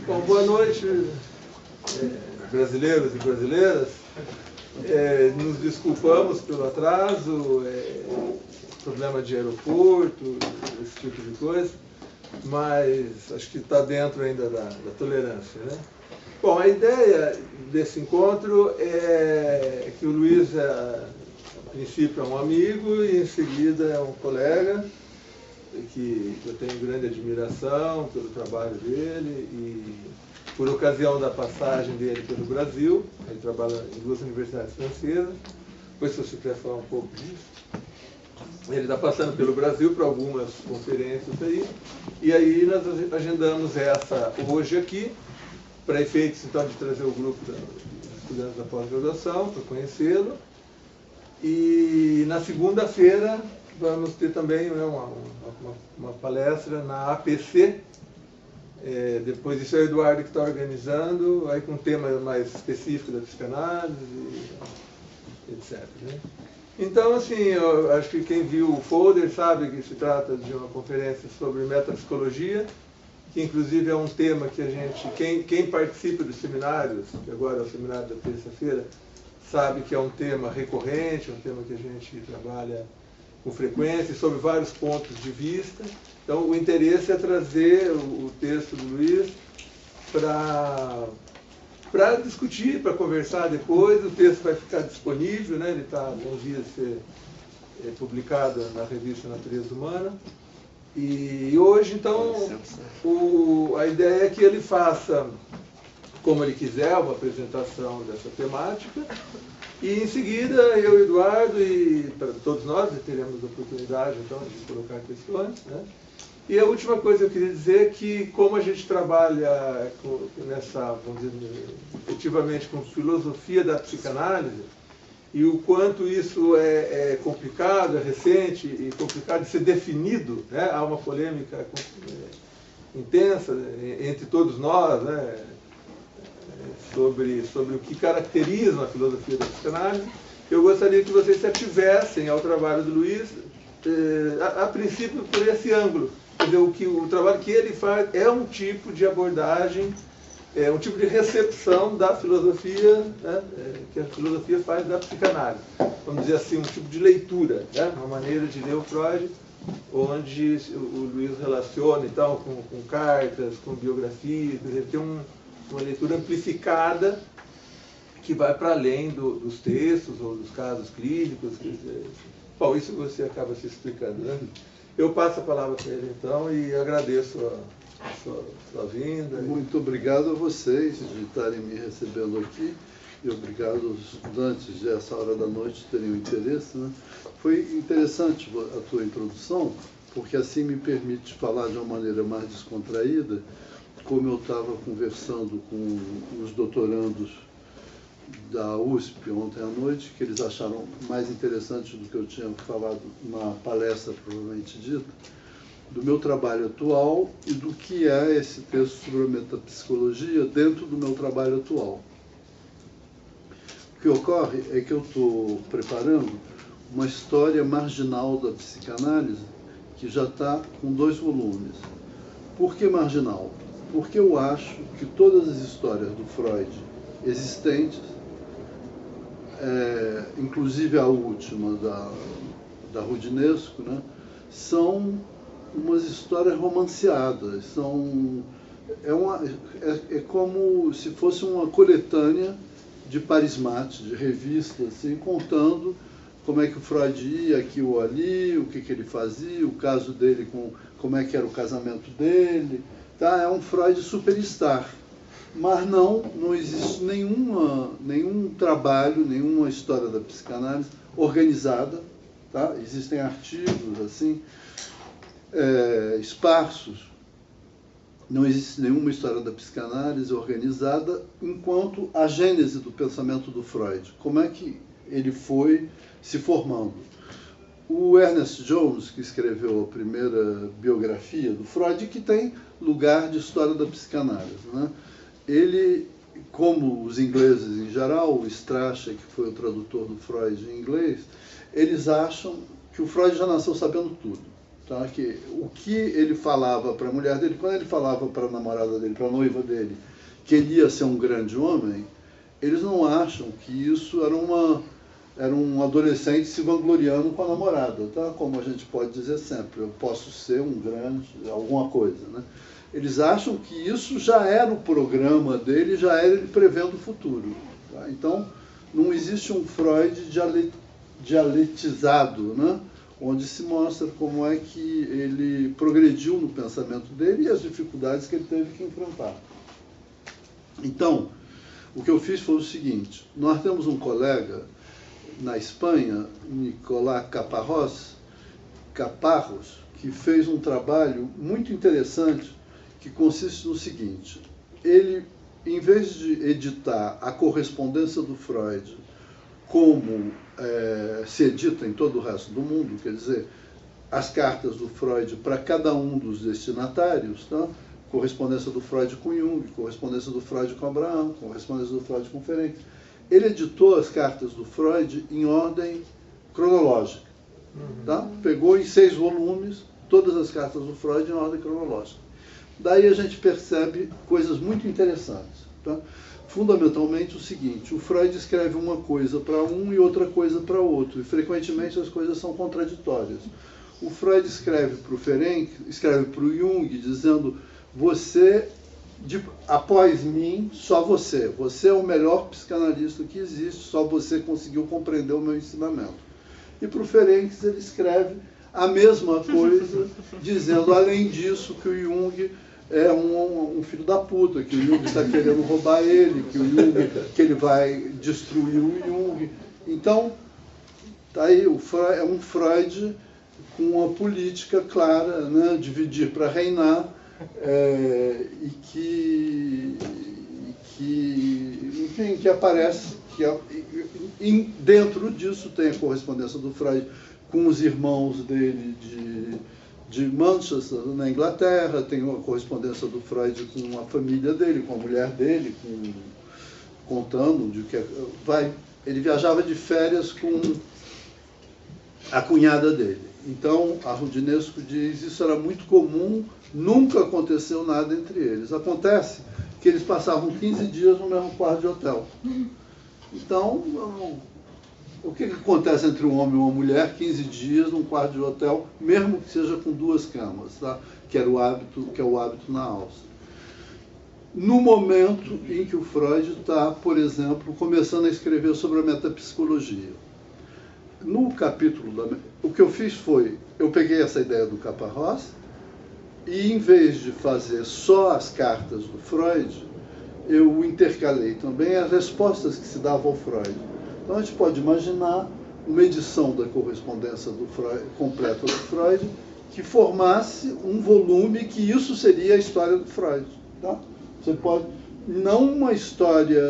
Bom, boa noite, brasileiros e brasileiras. Nos desculpamos pelo atraso, problema de aeroporto, esse tipo de coisa, mas acho que está dentro ainda da tolerância, né? Bom, a ideia desse encontro é que o Luiz, a princípio, é um amigo e, em seguida, é um colega, que eu tenho grande admiração pelo trabalho dele e por ocasião da passagem dele pelo Brasil. Ele trabalha em 2 universidades francesas, depois se você quer falar um pouco disso. Ele está passando pelo Brasil para algumas conferências aí, e aí nós agendamos essa hoje aqui, para efeitos então de trazer o grupo dos estudantes da pós-graduação para conhecê-lo. E na segunda-feira vamos ter também, né, uma palestra na APC. Depois isso é o Eduardo que está organizando, aí com um tema mais específico da psicanálise, etc. Né? Então, assim, eu acho que quem viu o folder sabe que se trata de uma conferência sobre metapsicologia, que inclusive é um tema que a gente, quem participa dos seminários, que agora é o seminário da terça-feira, sabe que é um tema recorrente, um tema que a gente trabalha com frequência, sobre vários pontos de vista. Então, o interesse é trazer o texto do Luiz para discutir, para conversar depois. O texto vai ficar disponível, né? Ele está em vias de ser publicado na revista Natureza Humana. E hoje, então, a ideia é que ele faça, como ele quiser, uma apresentação dessa temática. E em seguida, eu, Eduardo, e todos nós teremos a oportunidade, então, de colocar questões, né? E a última coisa que eu queria dizer é que, como a gente trabalha nessa, vamos dizer, efetivamente com filosofia da psicanálise, e o quanto isso é complicado, é recente e complicado de ser definido, né? Há uma polêmica intensa entre todos nós, né? Sobre o que caracteriza a filosofia da psicanálise. Eu gostaria que vocês se ativessem ao trabalho do Luiz, a princípio por esse ângulo. Quer dizer, o trabalho que ele faz é um tipo de abordagem, um tipo de recepção da filosofia, né, que a filosofia faz da psicanálise. Vamos dizer assim, um tipo de leitura, né, uma maneira de ler o Freud, onde o Luiz relaciona então, com cartas, com biografias, quer dizer, tem uma leitura amplificada que vai para além dos textos ou dos casos clínicos. Quer dizer, bom, isso você acaba se explicando, né? Eu passo a palavra para ele, então, e agradeço a sua vinda. Muito obrigado a vocês de estarem me recebendo aqui, e obrigado aos estudantes de essa hora da noite terem o interesse, né? Foi interessante a tua introdução, porque assim me permite falar de uma maneira mais descontraída, como eu estava conversando com os doutorandos da USP ontem à noite, que eles acharam mais interessante do que eu tinha falado na palestra provavelmente dita, do meu trabalho atual e do que é esse texto sobre a metapsicologia dentro do meu trabalho atual. O que ocorre é que eu estou preparando uma história marginal da psicanálise que já está com 2 volumes. Por que marginal? Porque eu acho que todas as histórias do Freud existentes, inclusive a última da Rudinesco, né, são umas histórias romanceadas, é como se fosse uma coletânea de Parismate, de revista, assim, contando como é que o Freud ia aqui ou ali, o que ele fazia, o caso dele, como é que era o casamento dele. Tá? É um Freud superstar, mas não existe nenhum trabalho, nenhuma história da psicanálise organizada. Tá? Existem artigos assim, esparsos, não existe nenhuma história da psicanálise organizada enquanto a gênese do pensamento do Freud, como é que ele foi se formando. O Ernest Jones, que escreveu a primeira biografia do Freud, que tem lugar de história da psicanálise, né? Ele, como os ingleses em geral, o Strachey, que foi o tradutor do Freud em inglês, eles acham que o Freud já nasceu sabendo tudo. Tá? Que o que ele falava para a mulher dele, quando ele falava para a namorada dele, para a noiva dele, que ele ia ser um grande homem, eles não acham que isso era um adolescente se vangloriando com a namorada, tá? Como a gente pode dizer sempre, eu posso ser um grande, alguma coisa, né? Eles acham que isso já era o programa dele, já era ele prevendo o futuro. Tá? Então, não existe um Freud dialetizado, né? Onde se mostra como é que ele progrediu no pensamento dele e as dificuldades que ele teve que enfrentar. Então, o que eu fiz foi o seguinte: nós temos um colega na Espanha, Nicolás Caparrós, que fez um trabalho muito interessante, que consiste no seguinte: ele, em vez de editar a correspondência do Freud como se edita em todo o resto do mundo, quer dizer, as cartas do Freud para cada um dos destinatários, tá? Correspondência do Freud com Jung, correspondência do Freud com Abraham, correspondência do Freud com Ferenc. Ele editou as cartas do Freud em ordem cronológica. Tá? Pegou em 6 volumes todas as cartas do Freud em ordem cronológica. Daí a gente percebe coisas muito interessantes. Tá? Fundamentalmente o seguinte: o Freud escreve uma coisa para um e outra coisa para outro, e frequentemente as coisas são contraditórias. O Freud escreve para o Ferenc, escreve para o Jung, dizendo: você, após mim, só você. Você é o melhor psicanalista que existe, só você conseguiu compreender o meu ensinamento. E para o Ferenc ele escreve a mesma coisa, dizendo, além disso, que o Jung é um filho da puta, que o Jung está querendo roubar ele, que ele vai destruir o Jung. Então, tá aí, é um Freud com uma política clara, né, dividir para reinar, e que aparece, dentro disso tem a correspondência do Freud com os irmãos dele de Manchester, na Inglaterra, tem a correspondência do Freud com a família dele, com a mulher dele, contando de que ele viajava de férias com a cunhada dele. Então, a Roudinesco diz, isso era muito comum, nunca aconteceu nada entre eles. Acontece que eles passavam 15 dias no mesmo quarto de hotel. Então, o que acontece entre um homem e uma mulher 15 dias num quarto de hotel, mesmo que seja com 2 camas, tá? que é o hábito na Áustria. No momento em que o Freud está, por exemplo, começando a escrever sobre a metapsicologia. No capítulo, o que eu fiz foi, eu peguei essa ideia do Caparrós e, em vez de fazer só as cartas do Freud, eu intercalei também as respostas que se davam ao Freud. Então a gente pode imaginar uma edição da correspondência do Freud, completa do Freud, que formasse um volume, que isso seria a história do Freud. Tá? Você pode, não uma história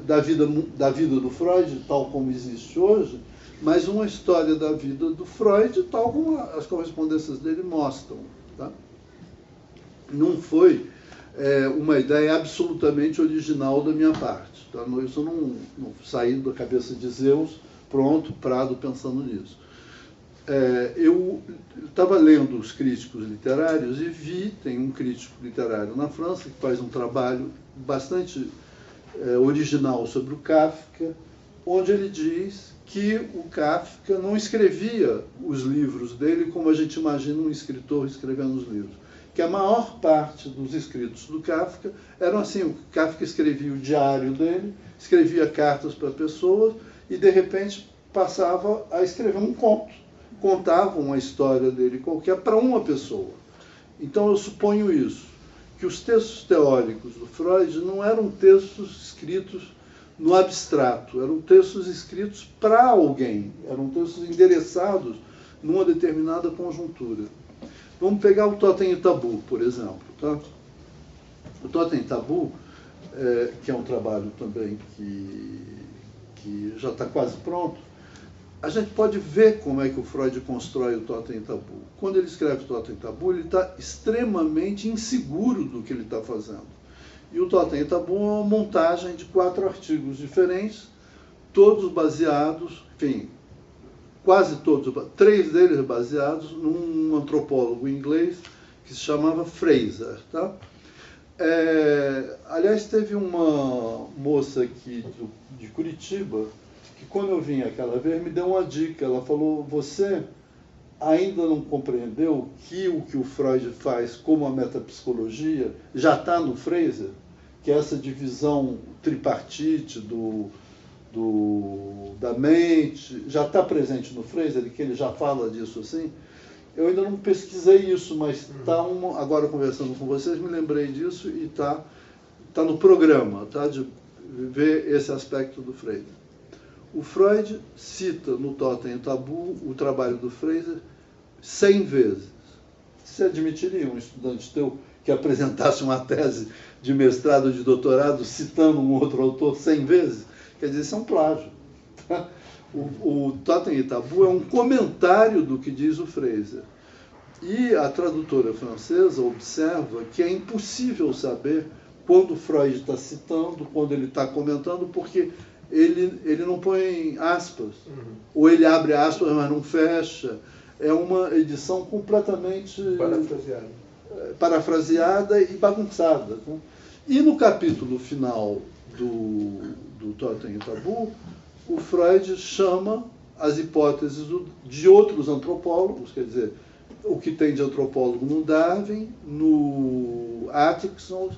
da vida do Freud, tal como existe hoje, mas uma história da vida do Freud, tal como as correspondências dele mostram. Tá? Não foi uma ideia absolutamente original da minha parte. Tá? Isso não saiu da cabeça de Zeus, pronto, Prado pensando nisso. Eu estava lendo os críticos literários e tem um crítico literário na França que faz um trabalho bastante original sobre o Kafka, onde ele diz que o Kafka não escrevia os livros dele como a gente imagina um escritor escrevendo os livros. Que a maior parte dos escritos do Kafka eram assim: o Kafka escrevia o diário dele, escrevia cartas para pessoas e, de repente, passava a escrever um conto. Contava uma história dele qualquer para uma pessoa. Então, eu suponho isso, que os textos teóricos do Freud não eram textos escritos no abstrato, eram textos escritos para alguém, eram textos endereçados numa determinada conjuntura. Vamos pegar o Totem e Tabu, por exemplo. Tá? O Totem e Tabu, que é um trabalho também que já está quase pronto, a gente pode ver como é que o Freud constrói o Totem e Tabu. Quando ele escreve o Totem e Tabu, ele está extremamente inseguro do que ele está fazendo. E o Totem e Tabu é uma montagem de 4 artigos diferentes, todos baseados, enfim, quase todos, 3 deles baseados num antropólogo inglês que se chamava Fraser. Tá? Aliás, teve uma moça aqui de Curitiba que, quando eu vim aquela vez, me deu uma dica. Ela falou: você ainda não compreendeu que o Freud faz como a metapsicologia já está no Fraser, que é essa divisão tripartite da mente, já está presente no Fraser, que ele já fala disso assim. Eu ainda não pesquisei isso, mas agora conversando com vocês, me lembrei disso e está no programa, tá, de ver esse aspecto do Fraser. O Freud cita no Totem e Tabu o trabalho do Fraser 100 vezes. Você admitiria um estudante teu que apresentasse uma tese de mestrado ou de doutorado citando um outro autor 100 vezes? Quer dizer, isso é um plágio. Tá? O Totem e Tabu é um comentário do que diz o Fraser. E a tradutora francesa observa que é impossível saber quando Freud está citando, quando ele está comentando, porque ele não põe aspas. Ou ele abre aspas, mas não fecha. É uma edição completamente parafraseada e bagunçada. Tá? E no capítulo final do Totem e Tabu, o Freud chama as hipóteses de outros antropólogos, quer dizer, o que tem de antropólogo no Darwin, no Atkinson,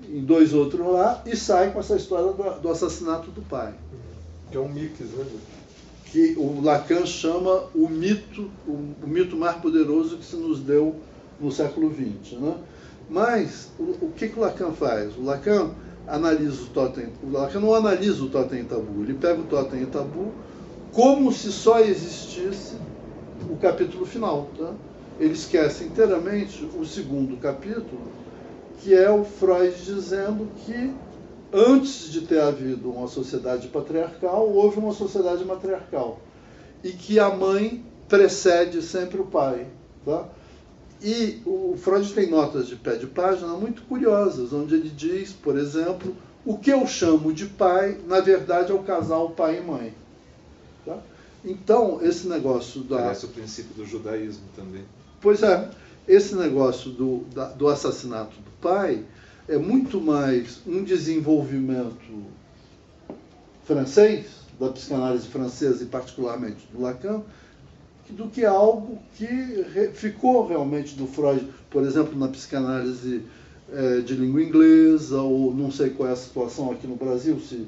em 2 outros lá, e sai com essa história do assassinato do pai. Que é um mix, né? Que o Lacan chama o mito mais poderoso que se nos deu no século XX. Né? Mas o que o Lacan faz? O Lacan analisa o Lacan não analisa o Totem e Tabu, ele pega o Totem e Tabu como se só existisse o capítulo final. Tá? Ele esquece inteiramente o segundo capítulo, que é o Freud dizendo que antes de ter havido uma sociedade patriarcal, houve uma sociedade matriarcal. E que a mãe precede sempre o pai. Tá? E o Freud tem notas de pé de página muito curiosas, onde ele diz, por exemplo, o que eu chamo de pai, na verdade, é o casal pai e mãe. Tá? Então, esse negócio Parece o princípio do judaísmo também. Pois é, esse negócio do assassinato do pai é muito mais um desenvolvimento francês, da psicanálise francesa e particularmente do Lacan, do que algo que ficou realmente do Freud, por exemplo, na psicanálise de língua inglesa, ou não sei qual é a situação aqui no Brasil, se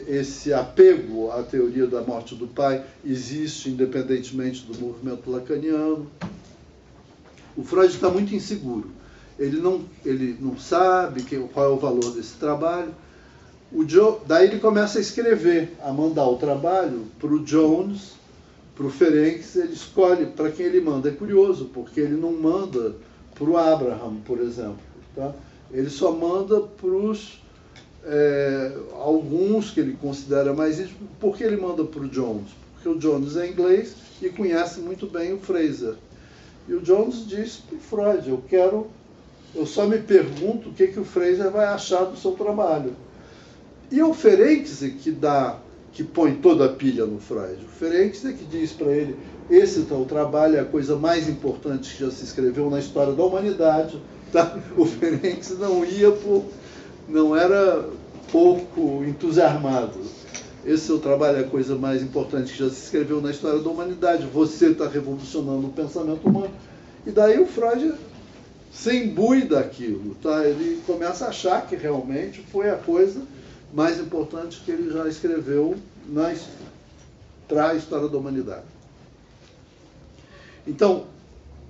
esse apego à teoria da morte do pai existe independentemente do movimento lacaniano. O Freud está muito inseguro. Ele não sabe qual é o valor desse trabalho. Daí ele começa a escrever, a mandar o trabalho para o Jones, para o Ferenc, ele escolhe para quem ele manda. É curioso, porque ele não manda para o Abraham, por exemplo. Tá? Ele só manda para os alguns que ele considera mais íntimos. Por que ele manda para o Jones? Porque o Jones é inglês e conhece muito bem o Fraser. E o Jones diz para o Freud: eu só me pergunto o que o Fraser vai achar do seu trabalho. E o Ferenc que põe toda a pilha no Freud. O Ferenc que diz para ele: esse tal trabalho é a coisa mais importante que já se escreveu na história da humanidade. Tá? O Ferenc não era pouco entusiasmado. Esse seu trabalho é a coisa mais importante que já se escreveu na história da humanidade. Você está revolucionando o pensamento humano. E daí o Freud se imbui daquilo. Tá? Ele começa a achar que realmente foi a coisa mais importante que ele já escreveu para a história da humanidade. Então,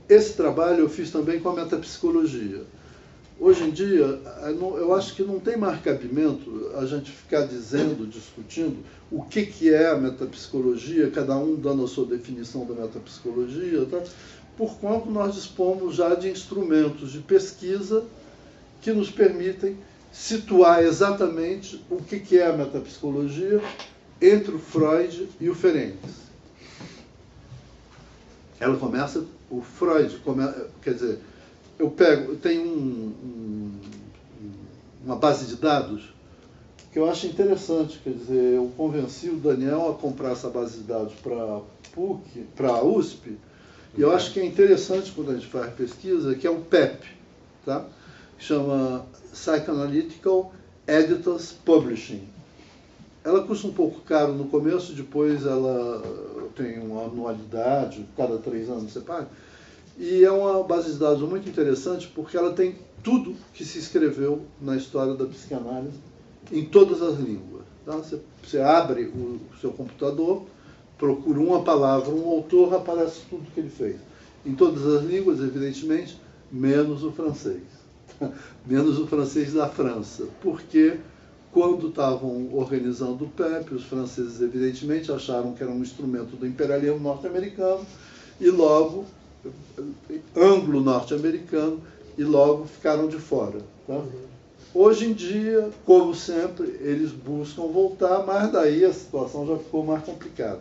esse trabalho eu fiz também com a metapsicologia. Hoje em dia, eu acho que não tem mais cabimento a gente ficar discutindo o que é a metapsicologia, cada um dando a sua definição da metapsicologia, tá? Porquanto nós dispomos já de instrumentos de pesquisa que nos permitem situar exatamente o que é a metapsicologia entre o Freud e o Ferenc. Ela começa, o Freud, quer dizer, eu tenho uma base de dados que eu acho interessante. Quer dizer, eu convenci o Daniel a comprar essa base de dados para a USP, e eu acho que é interessante quando a gente faz pesquisa, que é um PEP, tá? Chama Psychoanalytical Editors Publishing. Ela custa um pouco caro no começo, depois ela tem uma anualidade, cada 3 anos você paga. E é uma base de dados muito interessante porque ela tem tudo que se escreveu na história da psicanálise em todas as línguas. Tá? Você abre o seu computador, procura uma palavra, um autor, aparece tudo que ele fez. Em todas as línguas, evidentemente, menos o francês. Menos o francês da França. Porque quando estavam organizando o PEP, os franceses, evidentemente, acharam que era um instrumento do imperialismo norte-americano e logo anglo-norte-americano, e logo ficaram de fora. Tá? Hoje em dia, como sempre, eles buscam voltar, mas daí a situação já ficou mais complicada.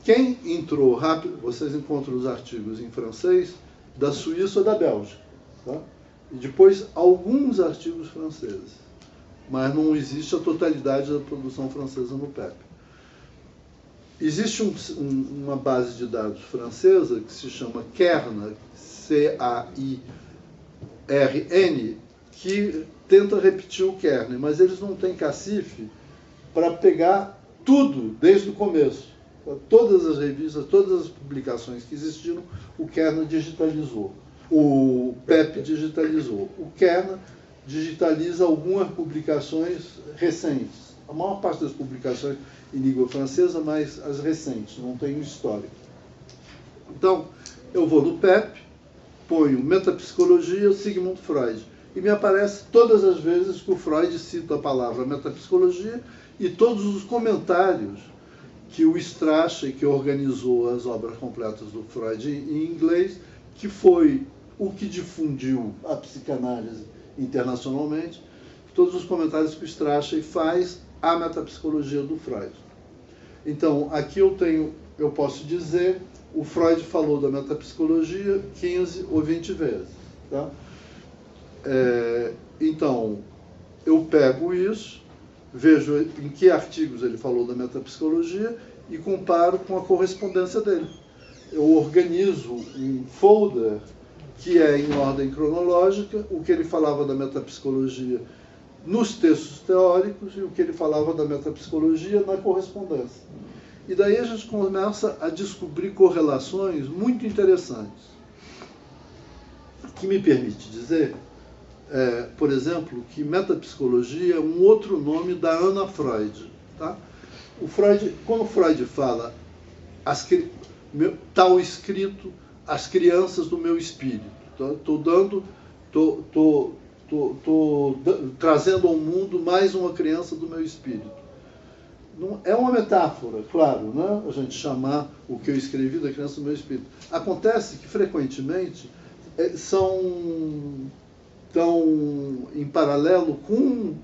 Quem entrou rápido, vocês encontram os artigos em francês da Suíça ou da Bélgica. Tá? E depois alguns artigos franceses. Mas não existe a totalidade da produção francesa no PEP. Existe uma base de dados francesa que se chama Kern, C-A-I-R-N, que tenta repetir o Kern, mas eles não têm cacife para pegar tudo desde o começo. Todas as revistas, todas as publicações que existiram, o Kern digitalizou. O PEP digitalizou. O Kern digitaliza algumas publicações recentes. A maior parte das publicações em língua francesa, mas as recentes, não tem um histórico. Então, eu vou no PEP, ponho Metapsicologia, Sigmund Freud, e me aparece todas as vezes que o Freud cita a palavra metapsicologia e todos os comentários que o Strachey, que organizou as obras completas do Freud em inglês, que foi o que difundiu a psicanálise internacionalmente, todos os comentários que o Strachey faz à metapsicologia do Freud. Então, aqui eu posso dizer, o Freud falou da metapsicologia 15 ou 20 vezes. Tá? Então, eu pego isso, vejo em que artigos ele falou da metapsicologia e comparo com a correspondência dele. Eu organizo um folder que é em ordem cronológica, o que ele falava da metapsicologia nos textos teóricos e o que ele falava da metapsicologia na correspondência. E daí a gente começa a descobrir correlações muito interessantes, que me permite dizer, por exemplo, que metapsicologia é um outro nome da Anna Freud. Tá? Quando Freud fala, tal escrito, as crianças do meu espírito, estou trazendo ao mundo mais uma criança do meu espírito. Não, é uma metáfora, claro, né? A gente chamar o que eu escrevi da criança do meu espírito. Acontece que, frequentemente, estão em paralelo com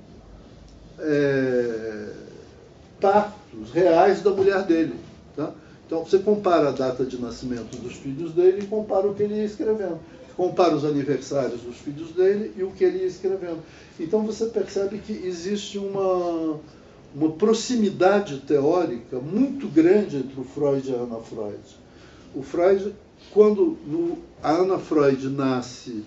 partos reais da mulher dele. Tá? Então, você compara a data de nascimento dos filhos dele e compara o que ele ia escrevendo. Compara os aniversários dos filhos dele e o que ele ia escrevendo. Então, você percebe que existe uma proximidade teórica muito grande entre o Freud e a Anna Freud. O Freud, quando a Anna Freud nasce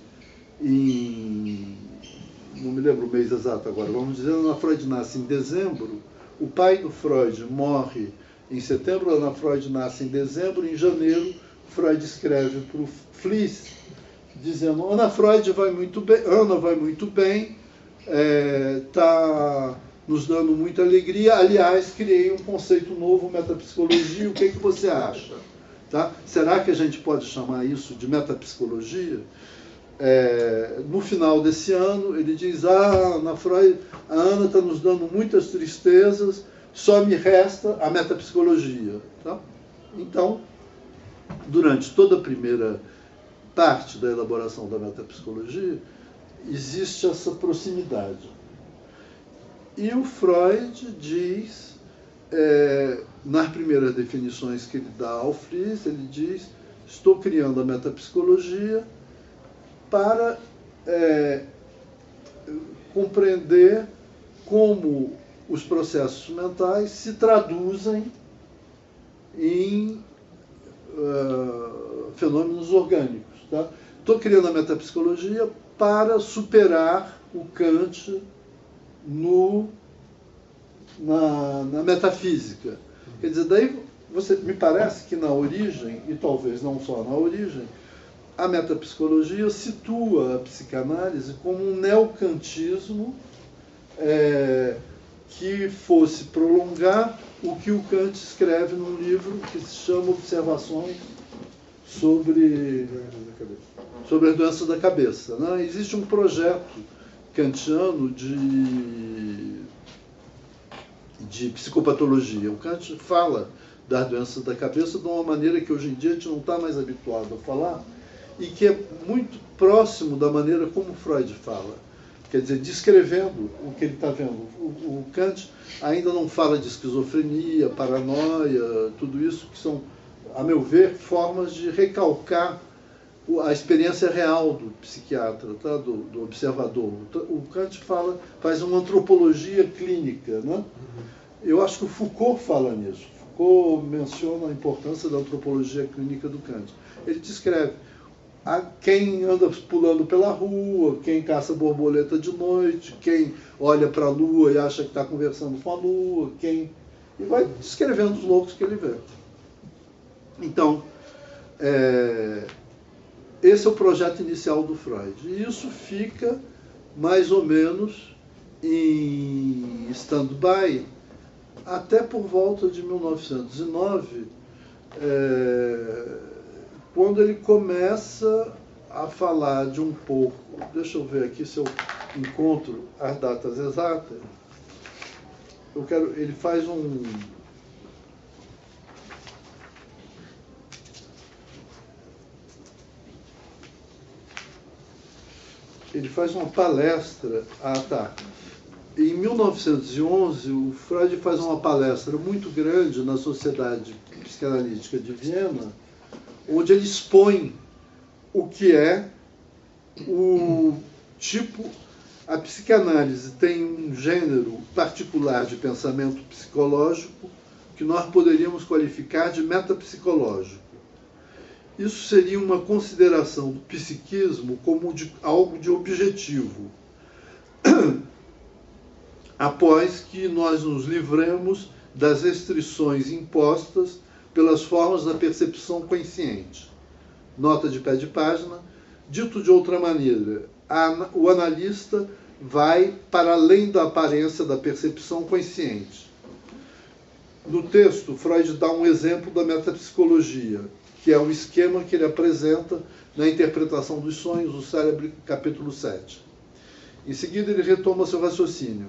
não me lembro o mês exato agora, vamos dizer, a Anna Freud nasce em dezembro, o pai do Freud morre em setembro, a Anna Freud nasce em dezembro, em janeiro, Freud escreve para o Fliess, dizendo, Ana vai muito bem, está nos dando muita alegria, aliás, criei um conceito novo, metapsicologia, o que você acha? Tá? Será que a gente pode chamar isso de metapsicologia? No final desse ano, ele diz, Ana está nos dando muitas tristezas, só me resta a metapsicologia. Tá? Então, durante toda a primeira parte da elaboração da metapsicologia, existe essa proximidade. E o Freud diz, nas primeiras definições que ele dá ao Fliess, ele diz, estou criando a metapsicologia para compreender como os processos mentais se traduzem em fenômenos orgânicos. Tá? Estou criando a metapsicologia para superar o Kant na metafísica. Quer dizer, daí me parece que na origem, e talvez não só na origem, a metapsicologia situa a psicanálise como um neocantismo que fosse prolongar o que o Kant escreve num livro que se chama Observações sobre as doenças da cabeça. Né? Existe um projeto kantiano de psicopatologia. O Kant fala das doenças da cabeça de uma maneira que hoje em dia a gente não está mais habituado a falar e que é muito próximo da maneira como Freud fala. Quer dizer, descrevendo o que ele está vendo. O Kant ainda não fala de esquizofrenia, paranoia, tudo isso que são, a meu ver, formas de recalcar a experiência real do psiquiatra, tá? do observador. O Kant faz uma antropologia clínica. Né? Eu acho que o Foucault fala nisso. Foucault menciona a importância da antropologia clínica do Kant. Ele descreve quem anda pulando pela rua, quem caça borboleta de noite, quem olha para a lua e acha que está conversando com a lua, e vai descrevendo os loucos que ele vê. Então, esse é o projeto inicial do Freud. E isso fica mais ou menos em stand-by até por volta de 1909, quando ele começa a falar de um pouco. Deixa eu ver aqui se eu encontro as datas exatas. Ele faz uma palestra. Em 1911, o Freud faz uma palestra muito grande na Sociedade Psicanalítica de Viena, onde ele expõe o que é a psicanálise tem um gênero particular de pensamento psicológico que nós poderíamos qualificar de metapsicológico. Isso seria uma consideração do psiquismo como algo de objetivo, após que nós nos livremos das restrições impostas pelas formas da percepção consciente. Nota de pé de página. Dito de outra maneira, o analista vai para além da aparência da percepção consciente. No texto, Freud dá um exemplo da metapsicologia, que é o esquema que ele apresenta na interpretação dos sonhos, o cérebro, capítulo 7. Em seguida, ele retoma seu raciocínio.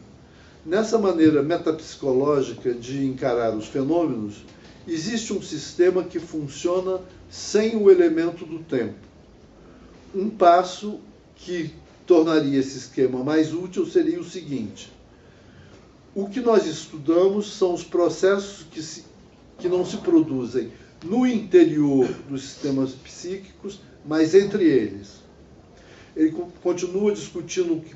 Nessa maneira metapsicológica de encarar os fenômenos, existe um sistema que funciona sem o elemento do tempo. Um passo que tornaria esse esquema mais útil seria o seguinte: o que nós estudamos são os processos que não se produzem no interior dos sistemas psíquicos, mas entre eles. Ele continua discutindo o que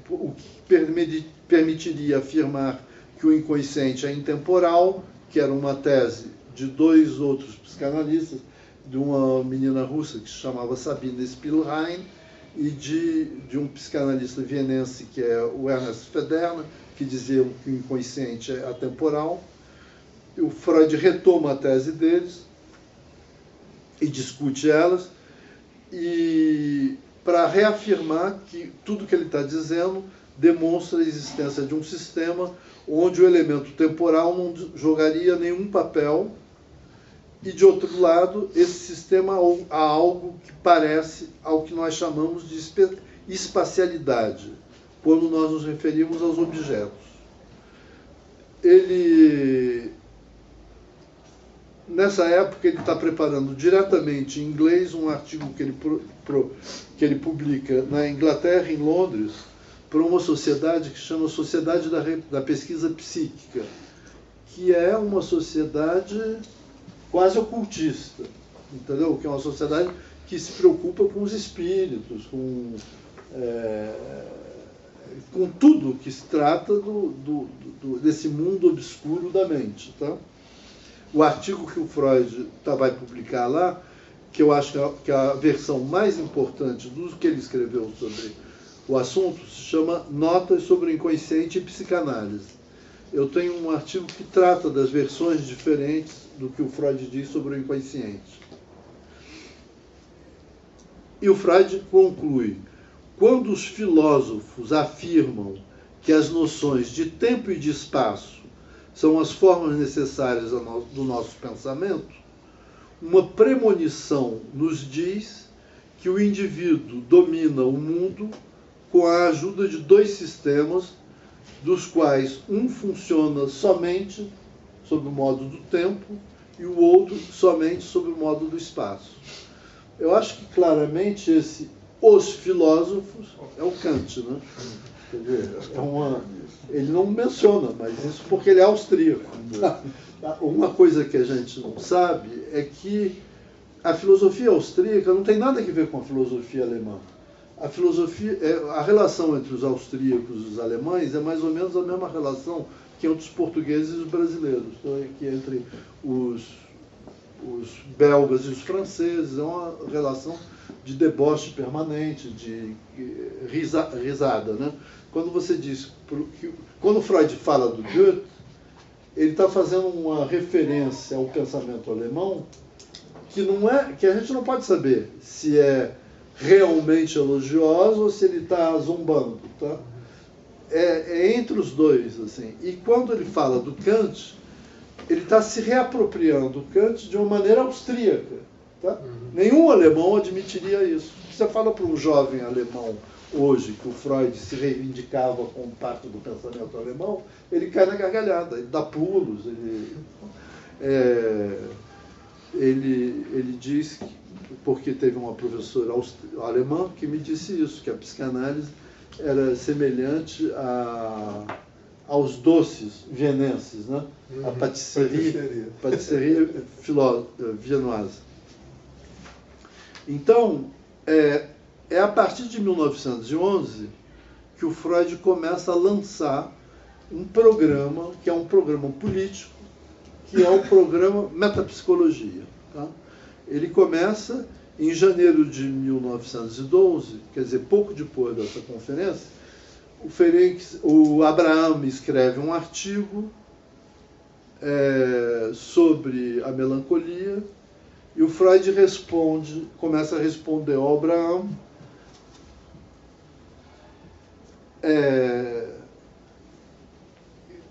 permitiria afirmar que o inconsciente é intemporal, que era uma tese de dois outros psicanalistas, de uma menina russa que se chamava Sabine Spielrein e de um psicanalista vienense que é o Ernest Federner, que dizia que o inconsciente é atemporal. O Freud retoma a tese deles e discute elas, e para reafirmar que tudo que ele está dizendo demonstra a existência de um sistema onde o elemento temporal não jogaria nenhum papel, e, de outro lado, esse sistema há algo que parece ao que nós chamamos de espacialidade, quando nós nos referimos aos objetos. Nessa época, ele está preparando diretamente em inglês um artigo que ele publica na Inglaterra, em Londres, para uma sociedade que chama Sociedade da Pesquisa Psíquica, que é uma sociedade quase ocultista, entendeu? Que é uma sociedade que se preocupa com os espíritos, com tudo que se trata desse mundo obscuro da mente. Tá? O artigo que o Freud vai publicar lá, que eu acho que é a versão mais importante do que ele escreveu sobre o assunto, se chama Notas sobre o Inconsciente e Psicanálise. Eu tenho um artigo que trata das versões diferentes do que o Freud diz sobre o inconsciente. E o Freud conclui: quando os filósofos afirmam que as noções de tempo e de espaço são as formas necessárias do nosso pensamento, uma premonição nos diz que o indivíduo domina o mundo com a ajuda de dois sistemas, dos quais um funciona somente sob o modo do tempo e o outro somente sob o modo do espaço. Eu acho que claramente os filósofos é o Kant, né? Quer dizer, ele não menciona, mas isso porque ele é austríaco. Uma coisa que a gente não sabe é que a filosofia austríaca não tem nada a ver com a filosofia alemã. A relação entre os austríacos e os alemães é mais ou menos a mesma relação que entre os portugueses e os brasileiros, que entre os belgas e os franceses. É uma relação de deboche permanente, de risada, né? Quando você diz, quando Freud fala do Goethe, ele está fazendo uma referência ao pensamento alemão que a gente não pode saber se é realmente elogioso ou se ele está zombando, tá? É entre os dois, assim. E quando ele fala do Kant, ele está se reapropriando do Kant de uma maneira austríaca, tá? Nenhum alemão admitiria isso. Você fala para um jovem alemão hoje que o Freud se reivindicava como parte do pensamento alemão, ele cai na gargalhada, ele dá pulos, ele diz que, porque teve uma professora alemã que me disse isso, que a psicanálise era semelhante aos doces vienenses, né? A patisserie viennoise. Então, é a partir de 1911 que o Freud começa a lançar um programa, que é um programa político, que é o programa Metapsicologia. Tá? Ele começa em janeiro de 1912, quer dizer, pouco depois dessa conferência. O Abraham escreve um artigo sobre a melancolia, e o Freud começa a responder ao Abraham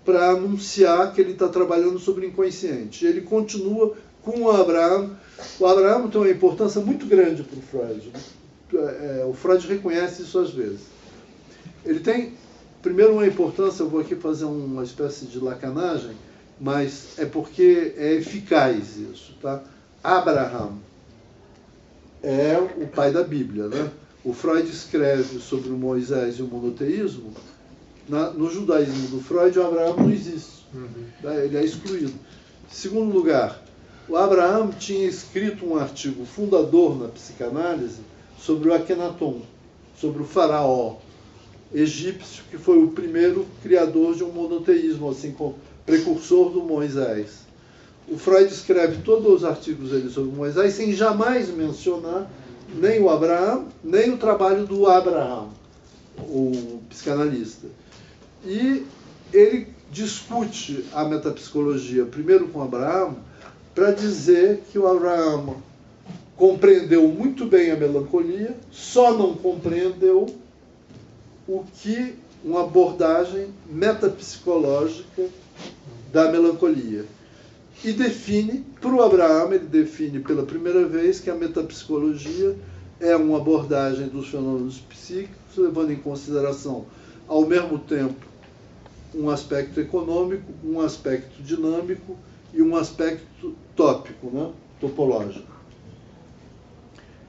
para anunciar que ele está trabalhando sobre o inconsciente. E ele continua com o Abraham. O Abraham tem uma importância muito grande para o Freud. O Freud reconhece isso às vezes. Ele tem, primeiro, uma importância, eu vou aqui fazer uma espécie de lacanagem, mas é porque é eficaz isso, tá? Abraham é o pai da Bíblia, né? O Freud escreve sobre o Moisés e o monoteísmo. No judaísmo do Freud, o Abraham não existe. Tá? Ele é excluído. Segundo lugar, o Abraham tinha escrito um artigo fundador na psicanálise sobre o Akhenaton, sobre o faraó egípcio, que foi o primeiro criador de um monoteísmo, assim como precursor do Moisés. O Freud escreve todos os artigos dele sobre Moisés sem jamais mencionar nem o Abraham, nem o trabalho do Abraham, o psicanalista. E ele discute a metapsicologia primeiro com Abraham, para dizer que o Abraham compreendeu muito bem a melancolia, só não compreendeu o que uma abordagem metapsicológica da melancolia. E define, para o Abraham, ele define pela primeira vez que a metapsicologia é uma abordagem dos fenômenos psíquicos, levando em consideração, ao mesmo tempo, um aspecto econômico, um aspecto dinâmico e um aspecto tópico, né? Topológico.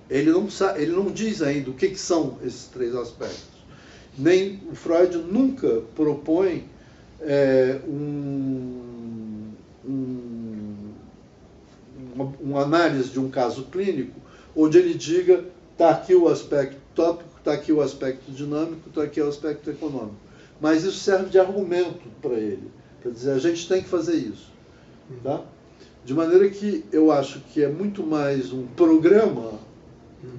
Ele não diz ainda o que são esses três aspectos. Nem o Freud nunca propõe uma análise de um caso clínico onde ele diga, está aqui o aspecto tópico, está aqui o aspecto dinâmico, está aqui o aspecto econômico. Mas isso serve de argumento para ele, para dizer, a gente tem que fazer isso. Tá? De maneira que eu acho que é muito mais um programa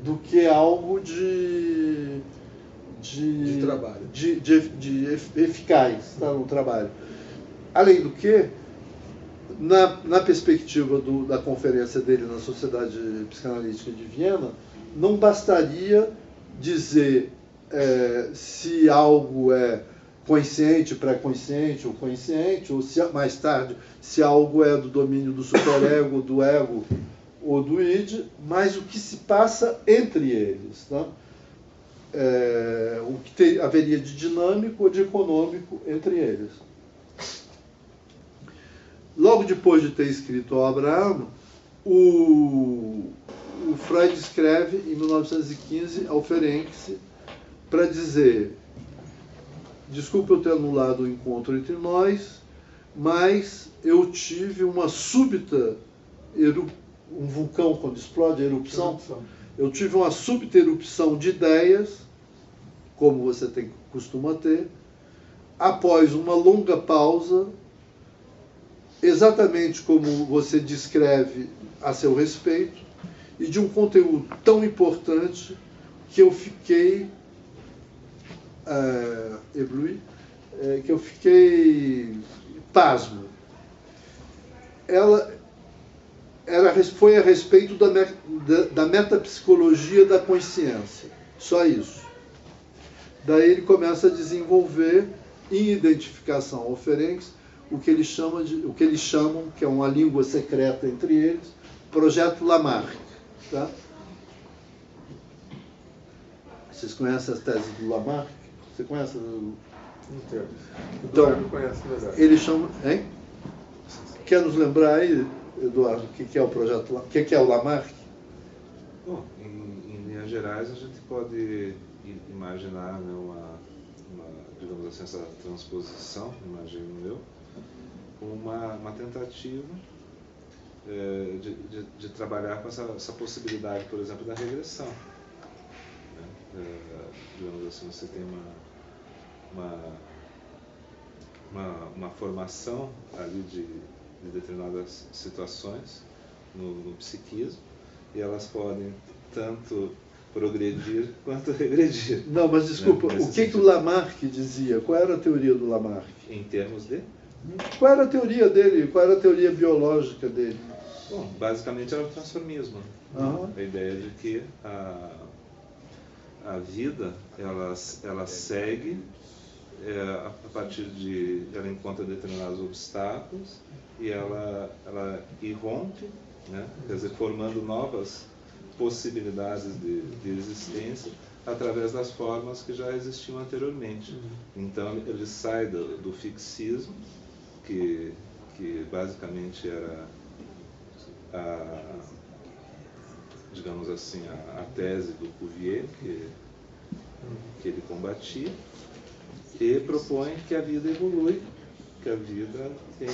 do que algo de trabalho, de eficaz, tá, no trabalho. Além do que, na perspectiva da conferência dele na Sociedade Psicanalítica de Viena, não bastaria dizer se algo é consciente, pré-consciente ou consciente, ou se mais tarde, se algo é do domínio do superego, do ego ou do id, mas o que se passa entre eles. Tá? O que haveria de dinâmico ou de econômico entre eles. Logo depois de ter escrito ao Abraham, o Freud escreve, em 1915, ao Ferenczi, para dizer: desculpe eu ter anulado o encontro entre nós, mas eu tive uma súbita um vulcão quando explode, a erupção, eu tive uma súbita erupção de ideias, como você costuma ter, após uma longa pausa, exatamente como você descreve a seu respeito, e de um conteúdo tão importante que eu fiquei pasmo. Foi a respeito da metapsicologia da consciência, só isso. Daí ele começa a desenvolver, em identificação ao Ferenczi, o que eles chamam, que é uma língua secreta entre eles, Projeto Lamarck. Tá? Vocês conhecem as teses do Lamarck? Você conhece? Eduardo conhece, verdade. Ele chama... Hein? Quer nos lembrar aí, Eduardo, o que é o projeto Lamarck? O que é o Lamarck? Bom, em linhas gerais, a gente pode imaginar, né, digamos assim, essa transposição, imagino eu, uma tentativa de trabalhar com essa possibilidade, por exemplo, da regressão. Digamos assim, você tem uma formação ali de determinadas situações no psiquismo, e elas podem tanto progredir quanto regredir. Não, mas desculpa, o que o Lamarck dizia? Qual era a teoria do Lamarck? Em termos de? Qual era a teoria dele? Qual era a teoria biológica dele? Bom, basicamente era o transformismo. Uhum. A ideia de que a vida ela segue a partir de... ela encontra determinados obstáculos e ela irrompe, né? Quer dizer, formando novas possibilidades de existência através das formas que já existiam anteriormente. Então ele sai do fixismo, que basicamente era digamos assim, a tese do Cuvier, que ele combatia, e propõe que a vida evolui, que a vida tem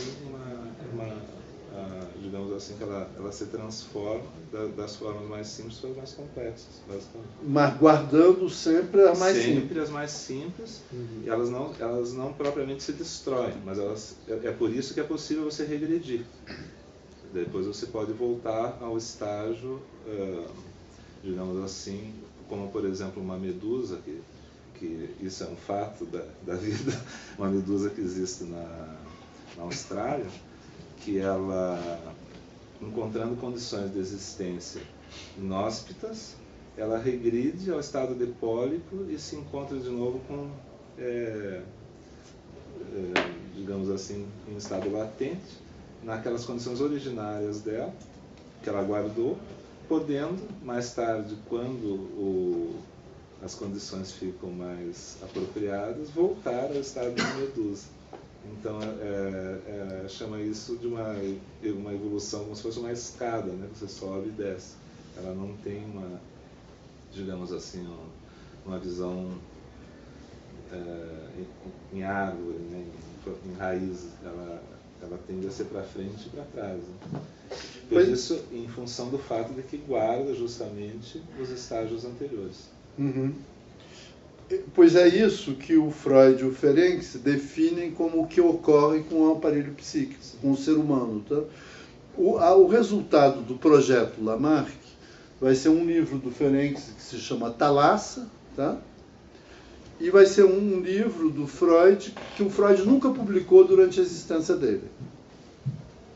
digamos assim, que ela se transforma das formas mais simples para as mais complexas, basicamente. Mas guardando sempre as mais simples. Sempre as mais simples, e elas não propriamente se destroem, mas é por isso que é possível você regredir. Depois você pode voltar ao estágio, digamos assim, como por exemplo uma medusa, que isso é um fato da vida, uma medusa que existe na Austrália, que ela, encontrando condições de existência inóspitas, ela regride ao estado de pólipo e se encontra de novo com, digamos assim, em estado latente, naquelas condições originárias dela, que ela guardou, podendo, mais tarde, quando as condições ficam mais apropriadas, voltar ao estado de medusa. Então, chama isso de uma evolução como se fosse uma escada, né? Você sobe e desce. Ela não tem digamos assim, uma visão em árvore, né? Em raízes. Ela tende a ser para frente e para trás. Né? Por isso, em função do fato de que guarda justamente os estágios anteriores. Uhum. Pois é isso que o Freud e o Ferenczi definem como o que ocorre com o aparelho psíquico, com o ser humano. Tá? O resultado do projeto Lamarck vai ser um livro do Ferenczi que se chama Thalassa, tá? E vai ser um livro do Freud que o Freud nunca publicou durante a existência dele,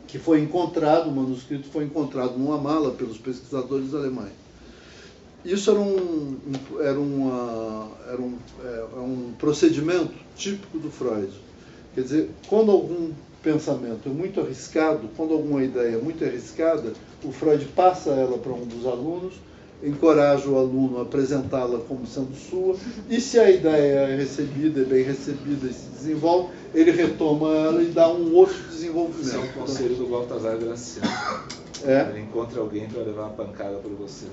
que foi encontrado, o manuscrito foi encontrado numa mala pelos pesquisadores alemães. Isso era um procedimento típico do Freud. Quer dizer, quando algum pensamento é muito arriscado, quando alguma ideia é muito arriscada, o Freud passa ela para um dos alunos, encoraja o aluno a apresentá-la como sendo sua, e se a ideia é recebida, é bem recebida e se desenvolve, ele retoma ela e dá um outro desenvolvimento. Esse é um conselho do Baltazar Graciano. Ele encontra alguém para levar uma pancada por você.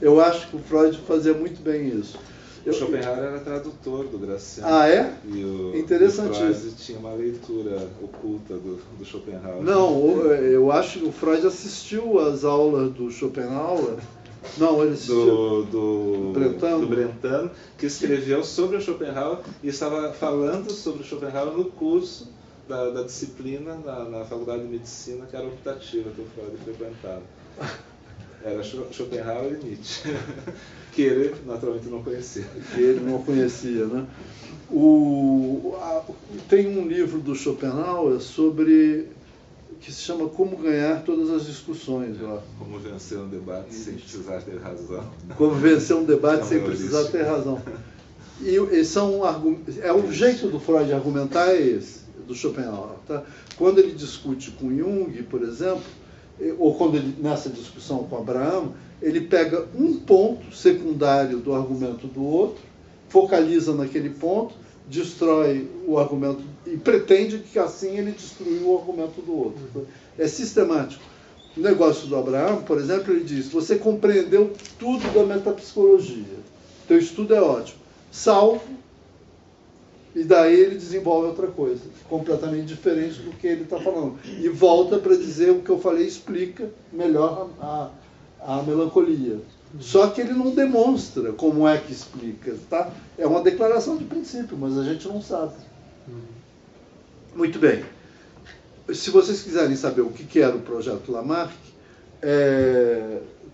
Eu acho que o Freud fazia muito bem isso. O Schopenhauer era tradutor do Graciano. Ah, é? E interessantíssimo. O Freud tinha uma leitura oculta do Schopenhauer. Não, eu acho que o Freud assistiu às aulas do Schopenhauer. Não, ele assistiu do Brentano, que escreveu sobre o Schopenhauer e estava falando sobre o Schopenhauer no curso da disciplina na Faculdade de Medicina, que era optativa que o Freud frequentava. Era Schopenhauer e Nietzsche, que ele naturalmente não conhecia. Que ele não conhecia, né? Tem um livro do Schopenhauer que se chama Como Ganhar Todas as Discussões. Como vencer um debate sem precisar ter razão. Como vencer um debate sem precisar ter razão. E o jeito do Freud argumentar é esse, do Schopenhauer. Tá? Quando ele discute com Jung, por exemplo, ou quando ele, nessa discussão com Abraham, ele pega um ponto secundário do argumento do outro, focaliza naquele ponto, destrói o argumento e pretende que assim ele destruiu o argumento do outro. É sistemático. O negócio do Abraham, por exemplo, ele diz: você compreendeu tudo da metapsicologia, teu estudo é ótimo, salvo, e daí ele desenvolve outra coisa, completamente diferente do que ele está falando. E volta para dizer o que eu falei, explica melhor a melancolia. Só que ele não demonstra como é que explica. Tá? É uma declaração de princípio, mas a gente não sabe. Muito bem. Se vocês quiserem saber o que era o projeto Lamarck,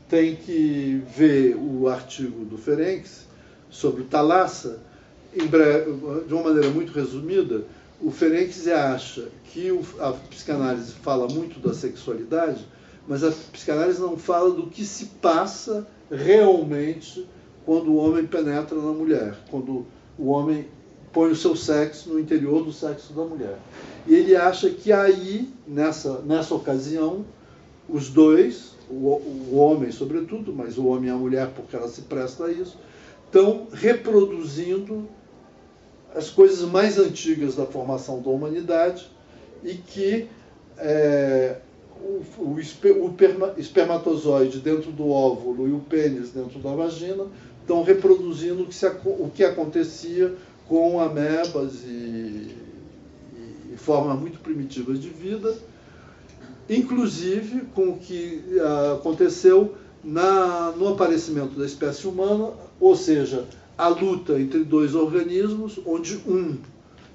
tem que ver o artigo do Ferenczi sobre o Thalassa. De uma maneira muito resumida, o Ferenczi acha que a psicanálise fala muito da sexualidade, mas a psicanálise não fala do que se passa realmente quando o homem penetra na mulher, quando o homem põe o seu sexo no interior do sexo da mulher. E ele acha que aí, nessa ocasião, os dois, o homem sobretudo, mas o homem e a mulher, porque ela se presta a isso, estão reproduzindo as coisas mais antigas da formação da humanidade e que o espermatozoide dentro do óvulo e o pênis dentro da vagina estão reproduzindo o que acontecia com amebas e formas muito primitivas de vida, inclusive com o que aconteceu no aparecimento da espécie humana, ou seja, a luta entre dois organismos, onde um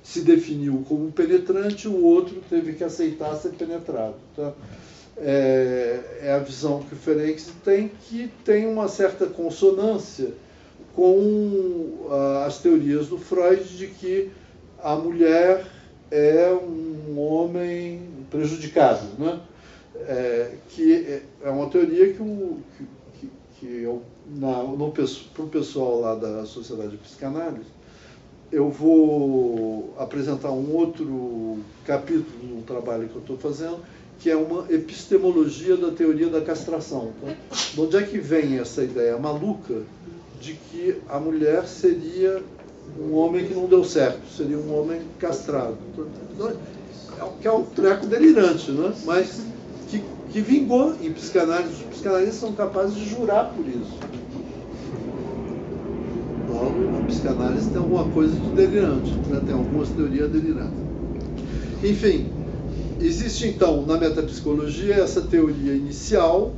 se definiu como penetrante, o outro teve que aceitar ser penetrado. Tá? É a visão que o Ferenczi tem, que tem uma certa consonância com as teorias do Freud de que a mulher é um homem prejudicado, né? Que é uma teoria para o pessoal lá da Sociedade de Psicanálise, eu vou apresentar um outro capítulo no trabalho que eu estou fazendo, que é uma epistemologia da teoria da castração. Tá? De onde é que vem essa ideia maluca de que a mulher seria um homem que não deu certo, seria um homem castrado? Que é um treco delirante, né? Mas que vingou em psicanálise. Os psicanalistas são capazes de jurar por isso. Logo, a psicanálise tem alguma coisa de delirante, né? Tem algumas teorias delirantes. Enfim, existe então na metapsicologia essa teoria inicial,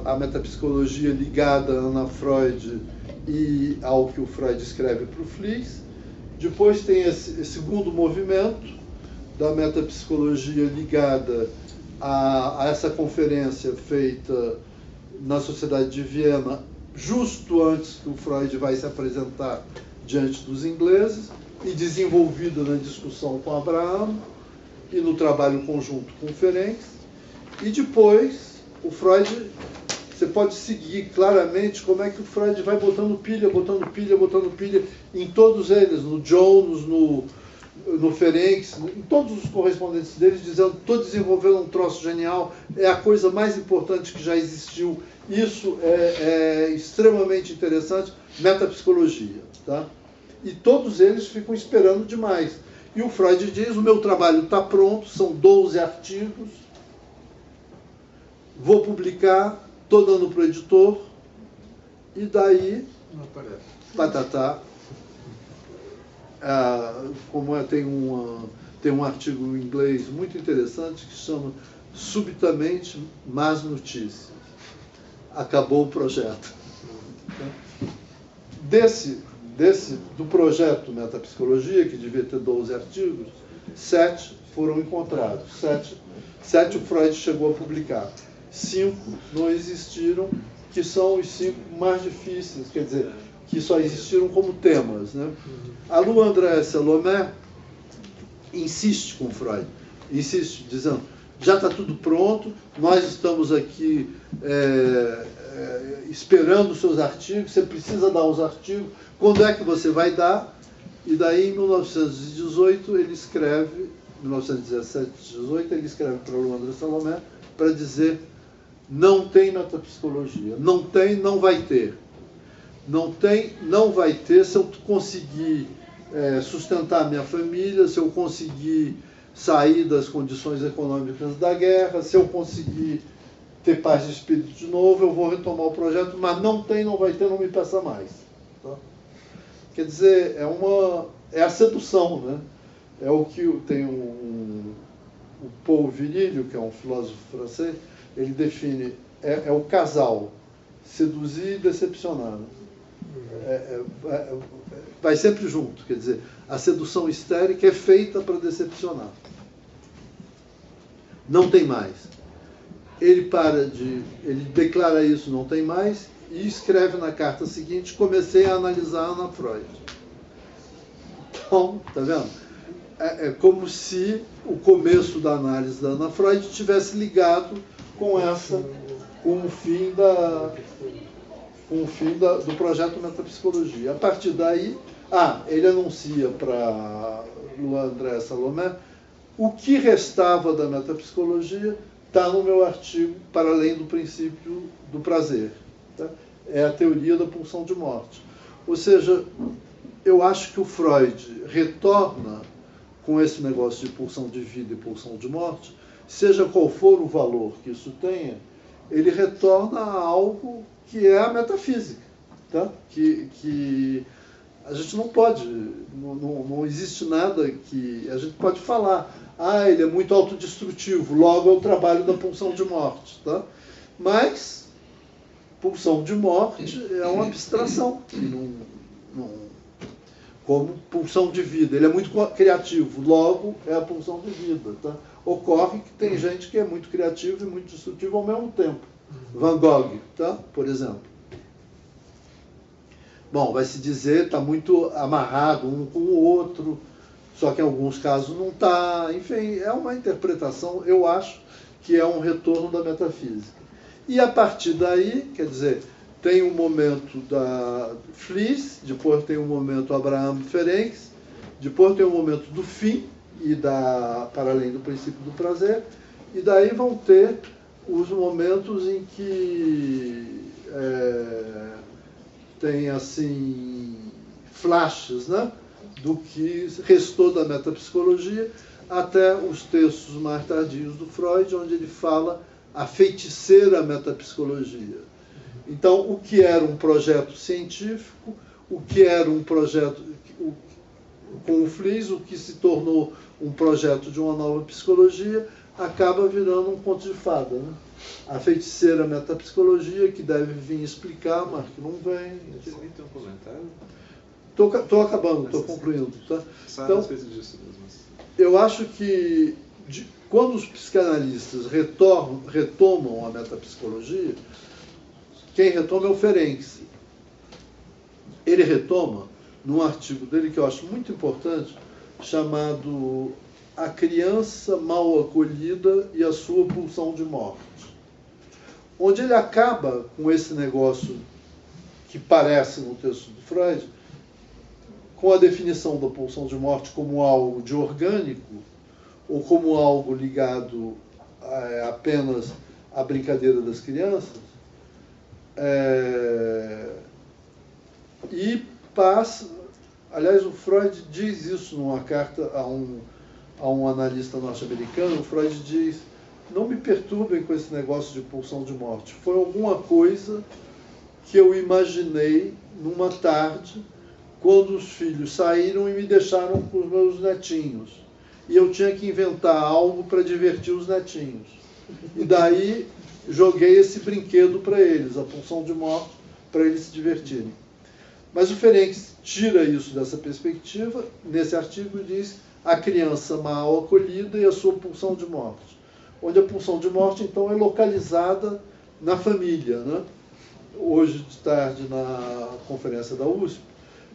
a metapsicologia ligada a Ana Freud e ao que o Freud escreve para o Fliess. Depois tem esse segundo movimento da metapsicologia ligada a essa conferência feita na Sociedade de Viena, justo antes que o Freud vai se apresentar diante dos ingleses, e desenvolvida na discussão com Abraham e no trabalho conjunto com Ferenc. E depois o Freud, você pode seguir claramente como é que o Freud vai botando pilha em todos eles, no Jones, no Ferenc, em todos os correspondentes deles, dizendo: estou desenvolvendo um troço genial, é a coisa mais importante que já existiu, isso é extremamente interessante, metapsicologia. Tá? E todos eles ficam esperando demais. E o Freud diz: o meu trabalho está pronto, são 12 artigos, vou publicar, estou dando para o editor, e daí, patatá. Tem um artigo em inglês muito interessante que chama Subitamente Más Notícias. Acabou o projeto. Do projeto Metapsicologia, que devia ter 12 artigos, 7 foram encontrados. 7 o Freud chegou a publicar. 5 não existiram, que são os 5 mais difíceis, quer dizer, que só existiram como temas. Né? A Lou André Salomé insiste com Freud, insiste, dizendo: já está tudo pronto, nós estamos aqui esperando os seus artigos, você precisa dar os artigos, quando é que você vai dar? E daí, em 1918, ele escreve, 1917, 18, ele escreve para Lou André Salomé para dizer: não tem metapsicologia, não tem, não vai ter. Não tem, não vai ter, se eu conseguir sustentar a minha família, se eu conseguir sair das condições econômicas da guerra, se eu conseguir ter paz de espírito de novo, eu vou retomar o projeto, mas não tem, não vai ter, não me peça mais. Tá? Quer dizer, é a sedução, né? É o que tem o Paul Virilio, que é um filósofo francês, ele define, é o casal, seduzir e decepcionar. Né? Vai sempre junto, quer dizer, a sedução histérica é feita para decepcionar. Não tem mais. Ele declara isso, não tem mais, e escreve na carta seguinte: comecei a analisar a Ana Freud. Então, tá vendo? É como se o começo da análise da Ana Freud tivesse ligado com o fim do projeto Metapsicologia. A partir daí, ele anuncia para Lou André Salomé: o que restava da metapsicologia está no meu artigo Para Além do Princípio do Prazer. Tá? É a teoria da pulsão de morte. Ou seja, eu acho que o Freud retorna com esse negócio de pulsão de vida e pulsão de morte, seja qual for o valor que isso tenha, ele retorna a algo que é a metafísica, tá? Que a gente não pode, não existe nada que a gente pode falar: ele é muito autodestrutivo, logo é o trabalho da pulsão de morte, tá? Mas pulsão de morte é uma abstração, como pulsão de vida. Ele é muito criativo, logo é a pulsão de vida, tá? Ocorre que tem gente que é muito criativa e muito destrutiva ao mesmo tempo. Van Gogh, tá? Por exemplo. Bom, vai se dizer, está muito amarrado um com o outro, só que em alguns casos não está. Enfim, é uma interpretação, eu acho que é um retorno da metafísica. E a partir daí, quer dizer, tem um momento da Fliess, depois tem um momento Abraham Ferenc, depois tem um momento do fim e Para Além do Princípio do Prazer, e daí vão ter os momentos em que tem assim flashes, né, do que restou da metapsicologia, até os textos mais tardios do Freud, onde ele fala a feiticeira metapsicologia. Então, o que era um projeto científico, o que era um projeto com o Fliess, o que se tornou um projeto de uma nova psicologia, acaba virando um conto de fada, né? A feiticeira metapsicologia que deve vir explicar, mas que não vem. Alguém tem um comentário? Estou acabando, estou concluindo. Tá? Então, a respeito disso mesmo. Eu acho que quando os psicanalistas retomam a metapsicologia, quem retoma é o Ferenczi. Ele retoma num artigo dele que eu acho muito importante, chamado A Criança Mal Acolhida e a Sua Pulsão de Morte, onde ele acaba com esse negócio que parece no texto do Freud, com a definição da pulsão de morte como algo de orgânico ou como algo ligado apenas à brincadeira das crianças, e passa... Aliás, o Freud diz isso numa carta a um analista norte-americano. O Freud diz: não me perturbem com esse negócio de pulsão de morte. Foi alguma coisa que eu imaginei numa tarde, quando os filhos saíram e me deixaram com os meus netinhos. E eu tinha que inventar algo para divertir os netinhos. E daí joguei esse brinquedo para eles, a pulsão de morte, para eles se divertirem. Mas o Ferenczi tira isso dessa perspectiva, nesse artigo diz a criança mal acolhida e a sua pulsão de morte. Onde a pulsão de morte, então, é localizada na família, né? Hoje de tarde, na conferência da USP,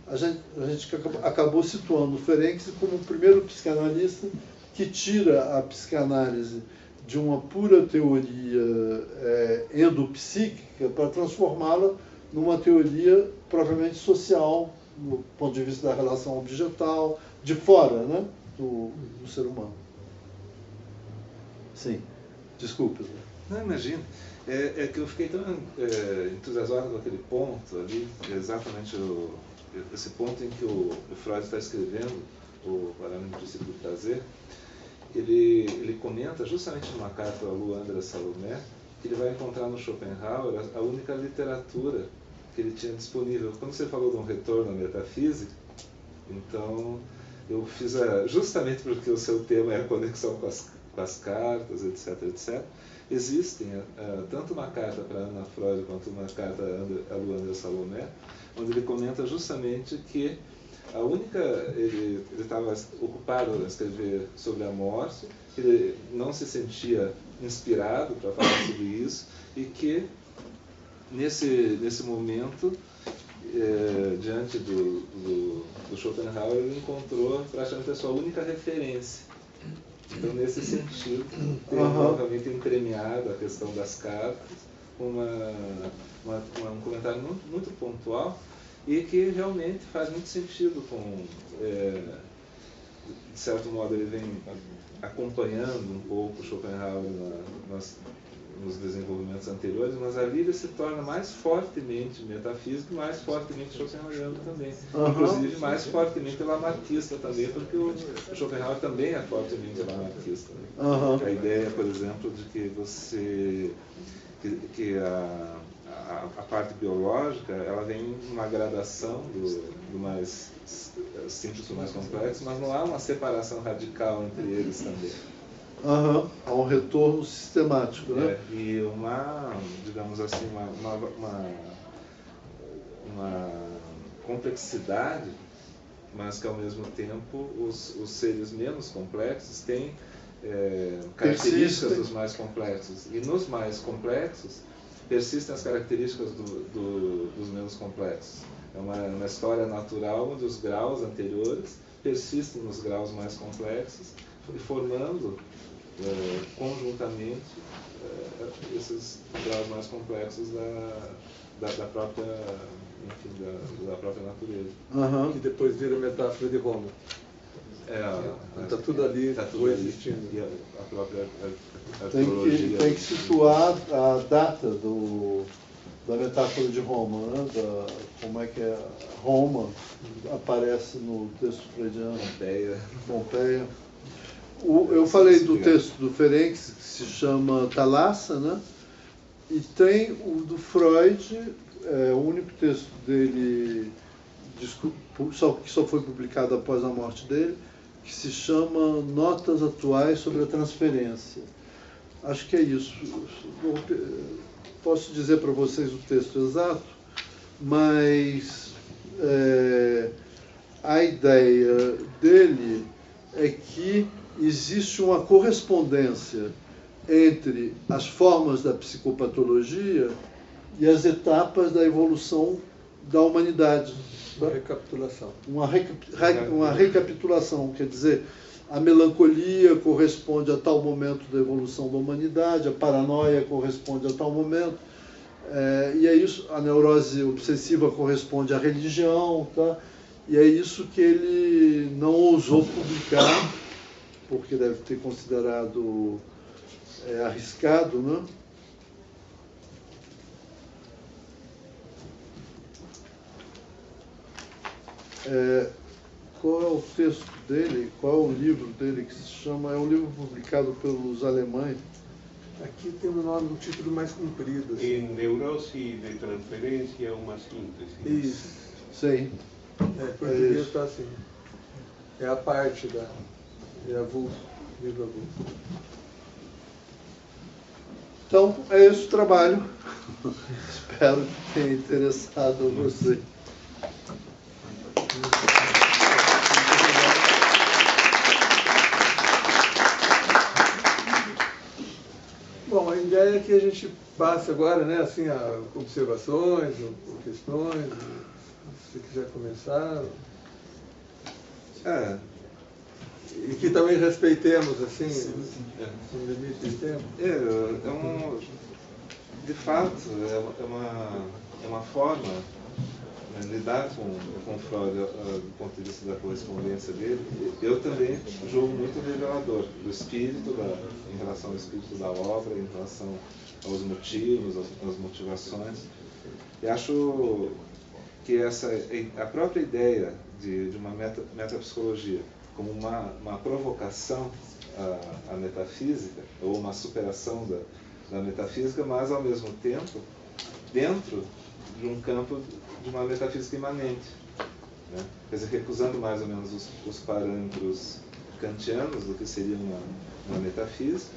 a gente acabou situando o Ferenczi como o primeiro psicanalista que tira a psicanálise de uma pura teoria endopsíquica para transformá-la numa teoria propriamente social, do ponto de vista da relação objetal, de fora, né, do ser humano. Sim, desculpe. Não, imagina. É que eu fiquei tão entusiasmado com aquele ponto ali, exatamente esse ponto em que o Freud está escrevendo o Parâmetro do Princípio do Prazer. Ele comenta justamente numa carta a Luandra Salomé que ele vai encontrar no Schopenhauer a única literatura que ele tinha disponível. Quando você falou de um retorno à metafísica, então eu fiz justamente porque o seu tema é a conexão com as cartas, etc, etc. Existem tanto uma carta para Anna Freud quanto uma carta a Luandra Salomé, onde ele comenta justamente que a única... Ele estava ocupado a escrever sobre a morte, ele não se sentia inspirado para falar sobre isso, e que nesse momento, diante do Schopenhauer, ele encontrou praticamente a sua única referência. Então, nesse sentido, tem novamente entremeado a questão das cartas, um comentário muito pontual, e que realmente faz muito sentido com... de certo modo, ele vem acompanhando um pouco Schopenhauer nos desenvolvimentos anteriores, mas ali ele se torna mais fortemente metafísico e mais fortemente schopenhaueriano também. Inclusive mais fortemente lamarckista também, porque o Schopenhauer também é fortemente lamarckista. Né? A ideia, por exemplo, de que que a parte biológica ela vem numa gradação do mais simples para o mais complexo, mas não há uma separação radical entre eles também. Há um retorno sistemático, né? E digamos assim, uma complexidade, mas que ao mesmo tempo os seres menos complexos têm características dos mais complexos. E nos mais complexos persistem as características dos menos complexos. É uma história natural onde os graus anteriores persistem nos graus mais complexos, formando conjuntamente esses graus mais complexos da própria natureza. Que depois vira metáfora de Roma. Está tudo ali, coexistindo. E a própria tem que situar a data da metáfora de Roma, né? Como é que Roma aparece no texto freudiano. Pompeia. Eu falei do texto do Ferenczi, que se chama Thalassa, né? E tem o do Freud, o único texto dele que só foi publicado após a morte dele, que se chama Notas Atuais sobre a Transferência. Acho que é isso. Posso dizer para vocês o texto exato, mas a ideia dele é que existe uma correspondência entre as formas da psicopatologia e as etapas da evolução da humanidade. Uma recapitulação. Uma recapitulação, quer dizer, a melancolia corresponde a tal momento da evolução da humanidade, a paranoia corresponde a tal momento, e é isso, a neurose obsessiva corresponde à religião, tá? E é isso que ele não ousou publicar, porque deve ter considerado arriscado, né? Qual é o texto dele, qual é o livro dele que se chama, é um livro publicado pelos alemães. Aqui tem o nome, um título mais comprido. Assim. Em neurose de transferência, uma síntese. Isso. Sim. Português está assim. É a parte da... É avulso, livro avulso. Então, é esse o trabalho. Espero que tenha interessado você. Bom, a ideia é que a gente passe agora, né, assim, a observações, ou questões, se quiser começar. E que também respeitemos, assim, um limite de tempo. De fato, é uma forma, né, lidar com Freud do ponto de vista da correspondência dele. Eu também julgo muito revelador do espírito, em relação ao espírito da obra, em relação aos motivos, às motivações. E acho que a própria ideia de uma metapsicologia como uma provocação à metafísica, ou uma superação da metafísica, mas ao mesmo tempo dentro de um campo de uma metafísica imanente, né? Quer dizer, recusando mais ou menos os parâmetros kantianos do que seria uma metafísica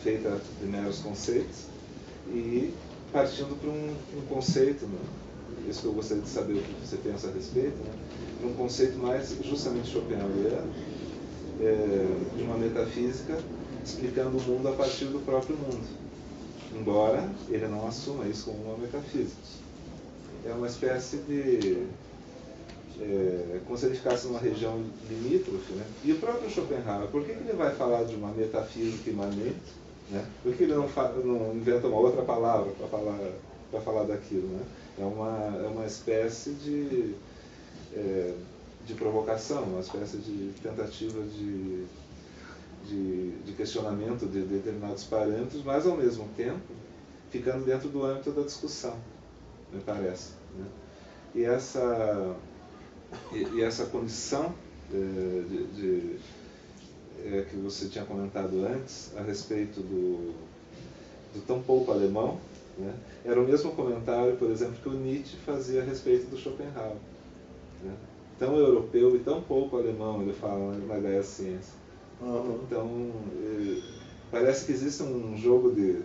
feita de meros conceitos e partindo para um conceito, né? Isso que eu gostaria de saber o que você pensa a respeito, né? Um conceito mais justamente schopenhaueriano, de uma metafísica explicando o mundo a partir do próprio mundo, embora ele não assuma isso como uma metafísica. É uma espécie de... como se ele ficasse numa região limítrofe, né? E o próprio Schopenhauer, por que ele vai falar de uma metafísica imanente, né? Por que ele não inventa uma outra palavra para falar daquilo, né? É uma espécie de provocação, uma espécie de tentativa de questionamento de determinados parâmetros, mas ao mesmo tempo ficando dentro do âmbito da discussão, me parece, né? E essa condição que você tinha comentado antes a respeito do tão pouco alemão, né? Era o mesmo comentário, por exemplo, que o Nietzsche fazia a respeito do Schopenhauer, né? Tão europeu e tão pouco alemão, ele fala na Gaia Ciência. Então, parece que existe um jogo de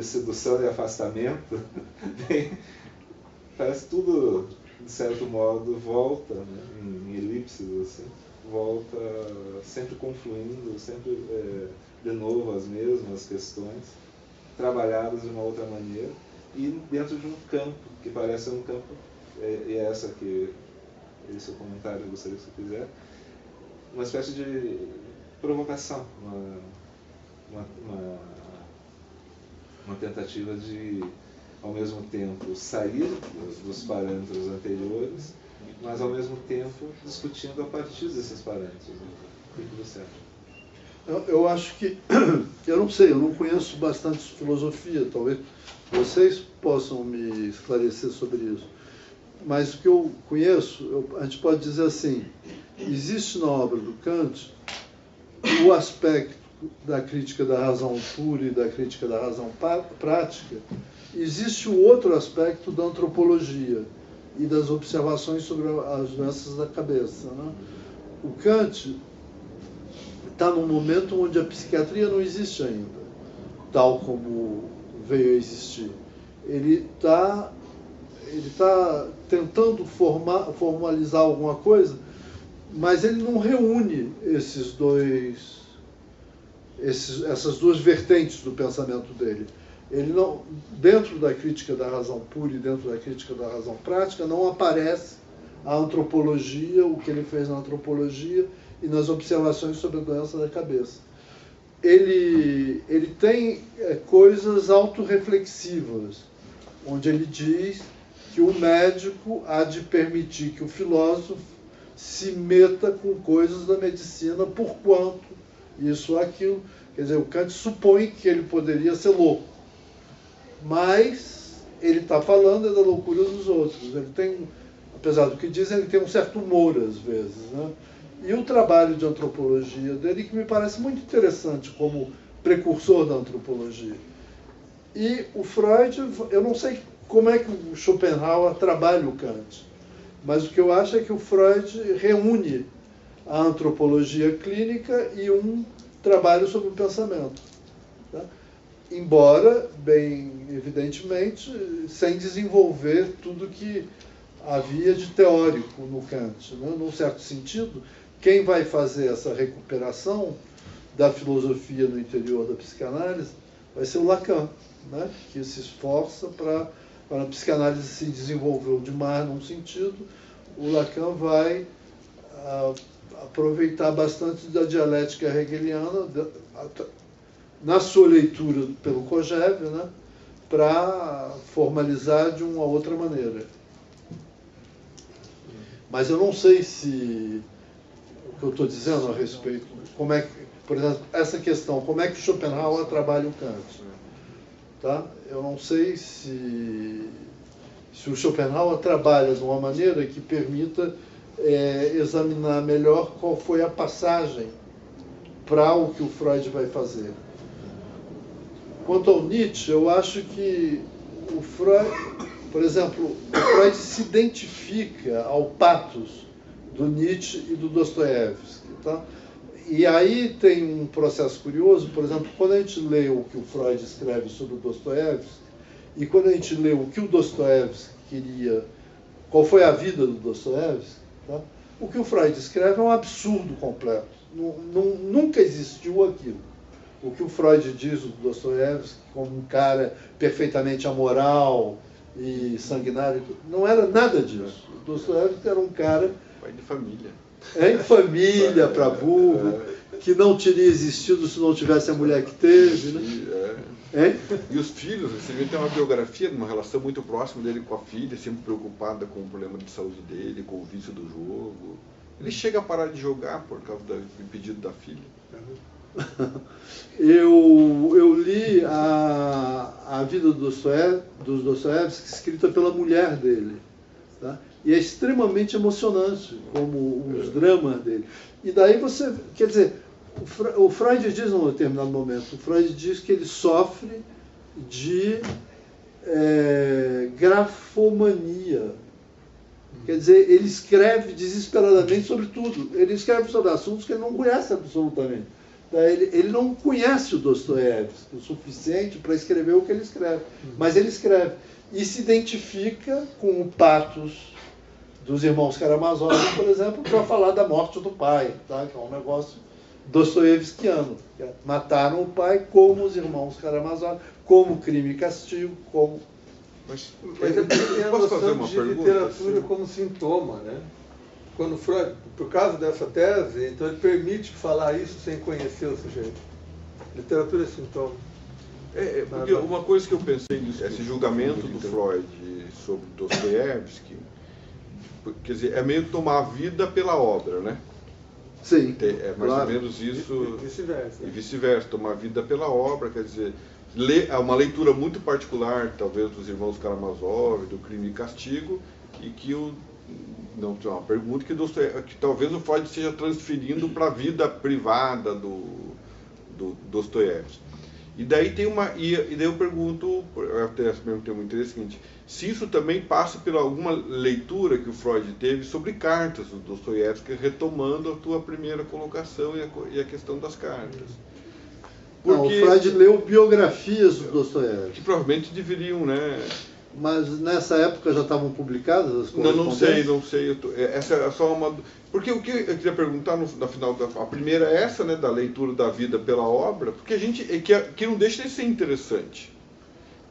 sedução e afastamento. Parece tudo, de certo modo, volta, né, em elipses, assim, volta sempre confluindo, sempre de novo as mesmas questões, trabalhadas de uma outra maneira, e dentro de um campo, que parece um campo, e esse é o comentário que eu gostaria que você fizer, uma espécie de provocação, uma tentativa de, ao mesmo tempo, sair dos parâmetros anteriores, mas ao mesmo tempo discutindo a partir desses parâmetros. O que você acha? Eu acho que, eu não sei, eu não conheço bastante filosofia, talvez vocês possam me esclarecer sobre isso. Mas o que eu conheço, a gente pode dizer assim, existe na obra do Kant o aspecto da crítica da razão pura e da crítica da razão prática, existe o outro aspecto da antropologia e das observações sobre as doenças da cabeça, né? O Kant está num momento onde a psiquiatria não existe ainda, tal como veio a existir. Ele está tentando formalizar alguma coisa, mas ele não reúne essas duas vertentes do pensamento dele. Ele não, dentro da crítica da razão pura e dentro da crítica da razão prática, não aparece a antropologia, o que ele fez na antropologia e nas observações sobre a doença da cabeça. Ele tem coisas autorreflexivas, onde ele diz que o médico há de permitir que o filósofo se meta com coisas da medicina por quanto isso ou aquilo. Quer dizer, o Kant supõe que ele poderia ser louco, mas ele está falando da loucura dos outros. Ele tem, apesar do que dizem, ele tem um certo humor às vezes, né? E o trabalho de antropologia dele, que me parece muito interessante como precursor da antropologia. E o Freud, eu não sei como é que o Schopenhauer trabalha o Kant, mas o que eu acho é que o Freud reúne a antropologia clínica e um trabalho sobre o pensamento. Tá? Embora, bem evidentemente, sem desenvolver tudo que havia de teórico no Kant. Né? Num certo sentido, quem vai fazer essa recuperação da filosofia no interior da psicanálise vai ser o Lacan, né? Que se esforça para a psicanálise se desenvolveu demais num sentido, o Lacan vai aproveitar bastante da dialética hegeliana na sua leitura pelo Kojève, né? Para formalizar de uma outra maneira. Mas eu não sei se o que eu estou dizendo a respeito, como é que, por exemplo, essa questão, como é que Schopenhauer trabalha o Kant, tá? Eu não sei se o Schopenhauer trabalha de uma maneira que permita examinar melhor qual foi a passagem para o que o Freud vai fazer. Quanto ao Nietzsche, eu acho que o Freud, por exemplo, o Freud se identifica ao pathos do Nietzsche e do Dostoiévski, tá? E aí tem um processo curioso, por exemplo, quando a gente lê o que o Freud escreve sobre o Dostoiévski e quando a gente lê o que o Dostoiévski queria, qual foi a vida do Dostoiévski, tá? O que o Freud escreve é um absurdo completo. Nunca existiu aquilo. O que o Freud diz do Dostoiévski como um cara perfeitamente amoral e sanguinário, não era nada disso. O Dostoiévski era um cara... pai de família. Em família, para burro, que não teria existido se não tivesse a mulher que teve, né? E os filhos, você vê, tem uma biografia, uma relação muito próxima dele com a filha, sempre preocupada com o problema de saúde dele, com o vício do jogo. Ele chega a parar de jogar por causa do pedido da filha. Eu li a vida dos Dostoiévski escrita pela mulher dele, tá? E é extremamente emocionante, como os dramas dele. E daí você, quer dizer, o Freud diz num determinado momento, o Freud diz que ele sofre de grafomania. Quer dizer, ele escreve desesperadamente sobre tudo. Ele escreve sobre assuntos que ele não conhece absolutamente. Ele não conhece o Dostoiévski o suficiente para escrever o que ele escreve. Mas ele escreve. E se identifica com o pathos dos irmãos Karamazov, por exemplo, para falar da morte do pai, tá? Que é um negócio dostoiévskiano. Mataram o pai como os irmãos Karamazov, como crime e castigo, como... Mas ele tem a noção de literatura como sintoma, né? Quando Freud, por causa dessa tese, então ele permite falar isso sem conhecer o sujeito. Literatura é sintoma. Porque uma coisa que eu pensei nisso, esse julgamento do Freud sobre Dostoiévski, quer dizer, é meio tomar a vida pela obra, né? Sim. É mais ou menos isso. E vice-versa. E vice-versa, tomar a vida pela obra, quer dizer, é uma leitura muito particular, talvez, dos irmãos Karamazov, do Crime e Castigo, e que não tem uma pergunta que talvez o Freud esteja transferindo para a vida privada do Dostoiévski. E daí daí eu pergunto, até mesmo tem um interesse seguinte, se isso também passa por alguma leitura que o Freud teve sobre cartas do Dostoiévski, retomando a tua primeira colocação e a questão das cartas. Não, o Freud leu biografias do Dostoiévski. Que provavelmente deveriam, né? Mas nessa época já estavam publicadas as correspondências? Não sei. Essa é só uma... Porque o que eu queria perguntar no final, a primeira é essa, né, da leitura da vida pela obra, porque a gente, que não deixa de ser interessante.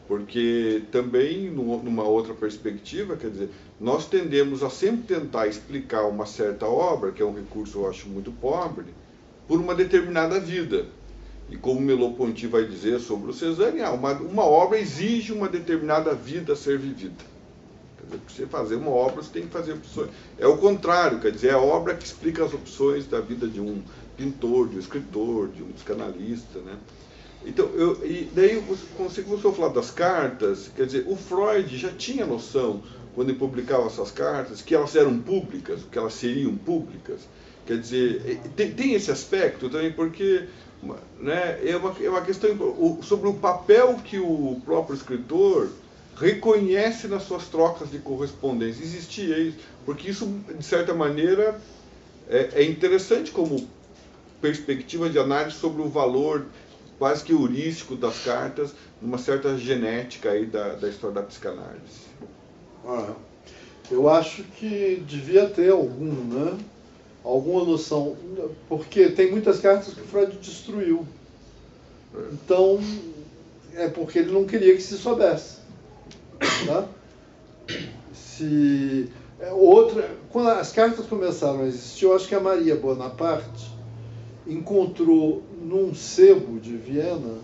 Porque também, numa outra perspectiva, quer dizer, nós tendemos a sempre tentar explicar uma certa obra, que é um recurso, eu acho, muito pobre, por uma determinada vida. E como Merleau-Ponty vai dizer sobre o Cézanne, uma obra exige uma determinada vida a ser vivida. Quer dizer, para você fazer uma obra, você tem que fazer opções. É o contrário, quer dizer, é a obra que explica as opções da vida de um pintor, de um escritor, de um psicanalista, né? Então, e daí, você começou a falar das cartas, quer dizer, o Freud já tinha noção, quando ele publicava essas cartas, que elas eram públicas, que elas seriam públicas. Quer dizer, tem esse aspecto também, porque... Né, é uma questão sobre o papel que o próprio escritor reconhece nas suas trocas de correspondência. Existia isso, porque isso, de certa maneira, é interessante como perspectiva de análise sobre o valor quase que heurístico das cartas, numa certa genética aí da história da psicanálise. Eu acho que devia ter alguma noção, porque tem muitas cartas que o Freud destruiu. Então, é porque ele não queria que se soubesse. Tá? Quando as cartas começaram a existir, eu acho que a Maria Bonaparte encontrou num sebo de Viena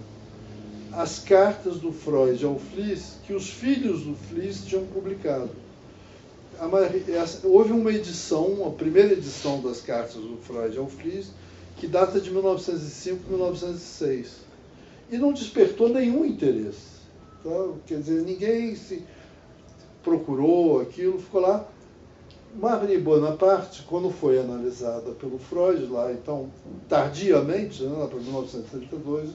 as cartas do Freud ao Fliess que os filhos do Fliess tinham publicado. Houve uma edição, a primeira edição das cartas do Freud ao Fliess, que data de 1905 e 1906. E não despertou nenhum interesse. Tá? Quer dizer, ninguém se procurou aquilo, ficou lá. Marie Bonaparte, quando foi analisada pelo Freud, lá então, tardiamente, né, lá para 1932,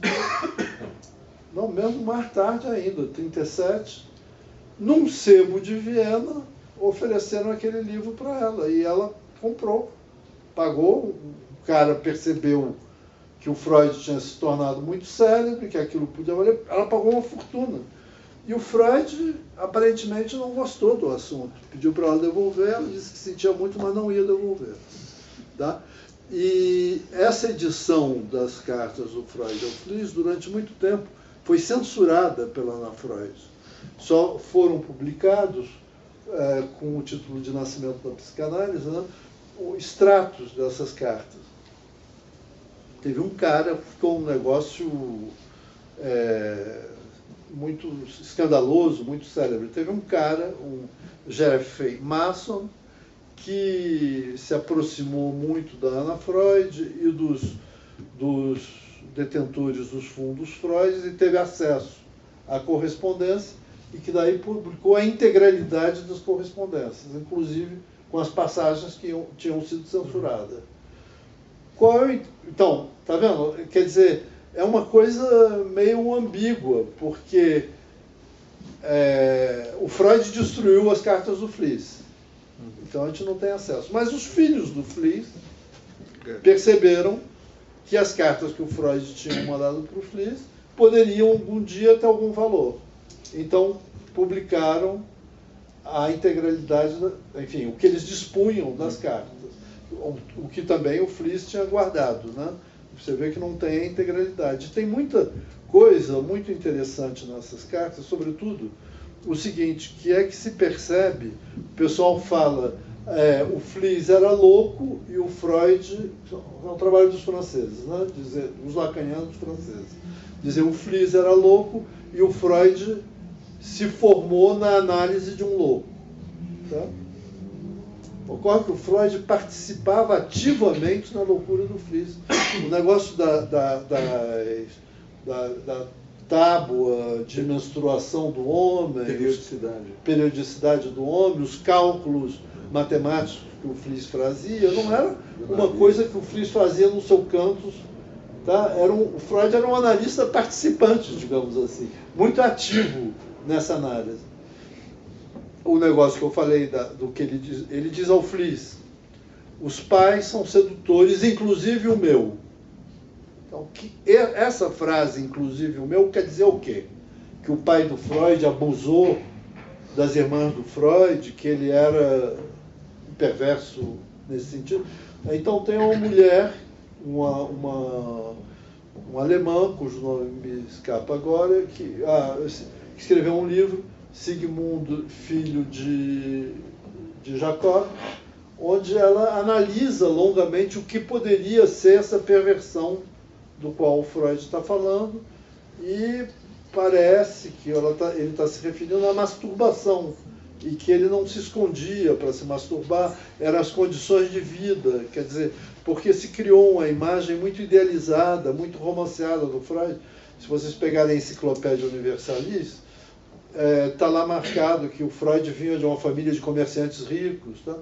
não, mesmo mais tarde ainda, 37, num sebo de Viena, ofereceram aquele livro para ela, e ela comprou, pagou, o cara percebeu que o Freud tinha se tornado muito célebre, que aquilo podia valer, ela pagou uma fortuna. E o Freud, aparentemente, não gostou do assunto. Pediu para ela devolver, ela disse que sentia muito, mas não ia devolver. Tá? E essa edição das cartas do Freud ao Fliess, durante muito tempo, foi censurada pela Ana Freud. Só foram publicados, com o título de Nascimento da Psicanálise, né, extratos dessas cartas. Teve um cara, ficou um negócio muito escandaloso, muito célebre. Teve um cara, um Jeffrey Masson, que se aproximou muito da Ana Freud e dos detentores dos fundos Freud e teve acesso à correspondência e que daí publicou a integralidade das correspondências, inclusive com as passagens que tinham sido censuradas. Então, tá vendo? Quer dizer, é uma coisa meio ambígua, porque o Freud destruiu as cartas do Fliess. Então a gente não tem acesso. Mas os filhos do Fliess perceberam que as cartas que o Freud tinha mandado para o Fliess poderiam algum dia ter algum valor. Então publicaram a integralidade, enfim, o que eles dispunham das cartas. O que também o Fliess tinha guardado, né? Você vê que não tem a integralidade. Tem muita coisa muito interessante nessas cartas, sobretudo o seguinte, que é que se percebe, o pessoal fala, o Fliess era louco e o Freud, é um trabalho dos franceses, né? Dizer, os lacanianos franceses, dizer o Fliess era louco e o Freud se formou na análise de um louco. Tá? Ocorre que o Freud participava ativamente na loucura do Fliess. O negócio da tábua de menstruação do homem, periodicidade do homem, os cálculos matemáticos que o Fliess fazia, não era uma coisa que o Fliess fazia no seu canto Tá? O Freud era um analista participante, digamos assim, muito ativo nessa análise. O negócio que eu falei do que ele diz ao Fliess: os pais são sedutores, inclusive o meu. Então, essa frase, inclusive o meu, quer dizer o quê? Que o pai do Freud abusou das irmãs do Freud, que ele era perverso nesse sentido. Então tem uma mulher, uma alemã, cujo nome me escapa agora, que escreveu um livro, Sigmund, filho de Jacob, onde ela analisa longamente o que poderia ser essa perversão do qual o Freud está falando, e parece que ele está se referindo à masturbação, e que ele não se escondia para se masturbar, eram as condições de vida, quer dizer, porque se criou uma imagem muito idealizada, muito romanceada do Freud. Se vocês pegarem a Enciclopédia Universalis, está lá marcado que o Freud vinha de uma família de comerciantes ricos, tá?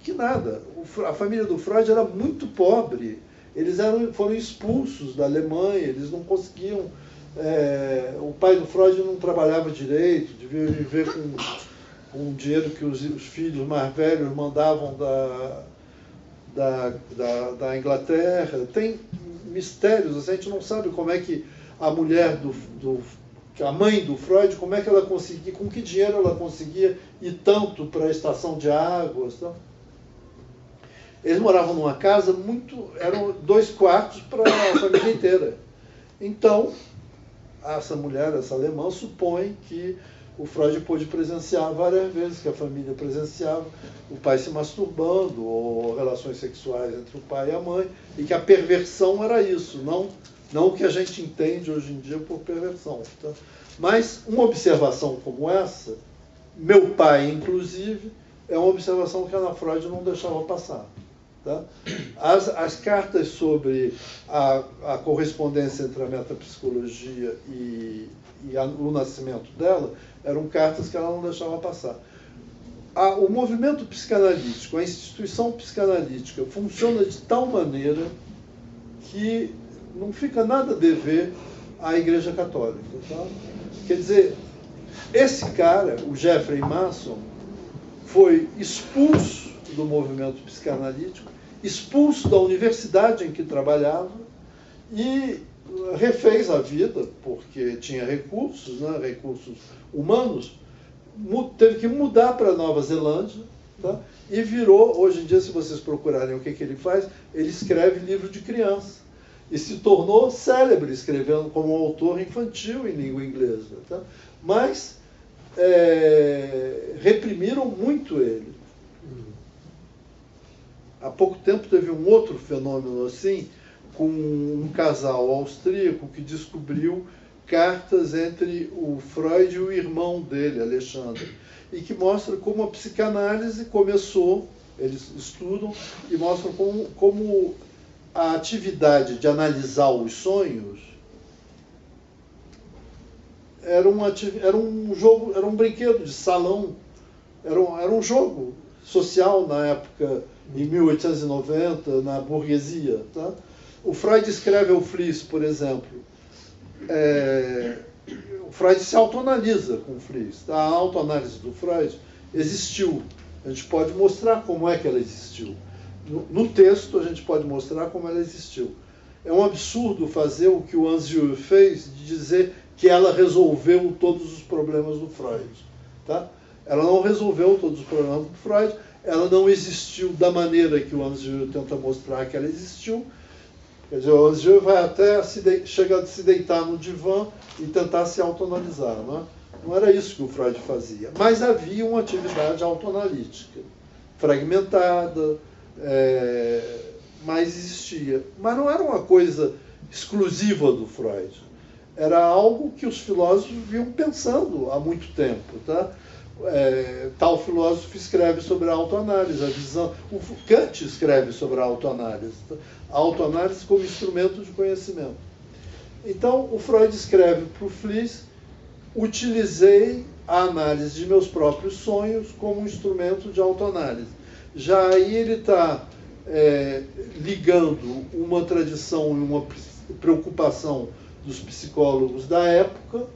Que nada, a família do Freud era muito pobre, eles foram expulsos da Alemanha, eles não conseguiam, o pai do Freud não trabalhava direito, devia viver com o dinheiro que os filhos mais velhos mandavam da Inglaterra. Tem mistérios, a gente não sabe como é que a mulher a mãe do Freud, como é que ela conseguia, com que dinheiro ela conseguia ir tanto para a estação de águas. Tá? Eles moravam numa casa eram 2 quartos para a família inteira. Então, essa mulher, essa alemã, supõe que o Freud pôde presenciar várias vezes, que a família presenciava o pai se masturbando, ou relações sexuais entre o pai e a mãe, e que a perversão era isso, não o que a gente entende hoje em dia por perversão. Tá? Mas uma observação como essa, meu pai, inclusive, é uma observação que a Ana Freud não deixava passar. Tá? As cartas sobre a correspondência entre a metapsicologia e o nascimento dela eram cartas que ela não deixava passar. O movimento psicanalítico, a instituição psicanalítica, funciona de tal maneira que não fica nada a dever à Igreja Católica. Tá? Quer dizer, esse cara, o Jeffrey Masson, foi expulso do movimento psicanalítico, expulso da universidade em que trabalhava e refez a vida, porque tinha recursos, né, recursos humanos, teve que mudar para Nova Zelândia, tá? E virou, hoje em dia, se vocês procurarem o que ele faz, ele escreve livro de criança. E se tornou célebre escrevendo como um autor infantil em língua inglesa. Tá? Mas reprimiram muito ele. Há pouco tempo teve um outro fenômeno assim, com um casal austríaco que descobriu cartas entre o Freud e o irmão dele, Alexandre, e que mostra como a psicanálise começou, eles estudam, e mostram como a atividade de analisar os sonhos era um jogo, era um brinquedo de salão, era um jogo social na época, em 1890, na burguesia. Tá? O Freud escreve ao Fliess, por exemplo, o Freud se autoanalisa com o Fliess. Tá? A autoanálise do Freud existiu. A gente pode mostrar como é que ela existiu. No texto a gente pode mostrar como ela existiu. É um absurdo fazer o que o Anzieu fez, de dizer que ela resolveu todos os problemas do Freud. Tá? Ela não resolveu todos os problemas do Freud, ela não existiu da maneira que o Anzieu tenta mostrar que ela existiu. Quer dizer, o Anzieu vai até chegar a se deitar no divã e tentar se autoanalisar. Não era isso que o Freud fazia. Mas havia uma atividade autoanalítica, fragmentada, mas existia. Mas não era uma coisa exclusiva do Freud. Era algo que os filósofos vinham pensando há muito tempo. Tá? Tal filósofo escreve sobre a autoanálise, a visão. O Kant escreve sobre a autoanálise. Tá? A autoanálise como instrumento de conhecimento. Então, o Freud escreve para o Fliess: utilizei a análise de meus próprios sonhos como instrumento de autoanálise. Já aí ele está ligando uma tradição e uma preocupação dos psicólogos da época,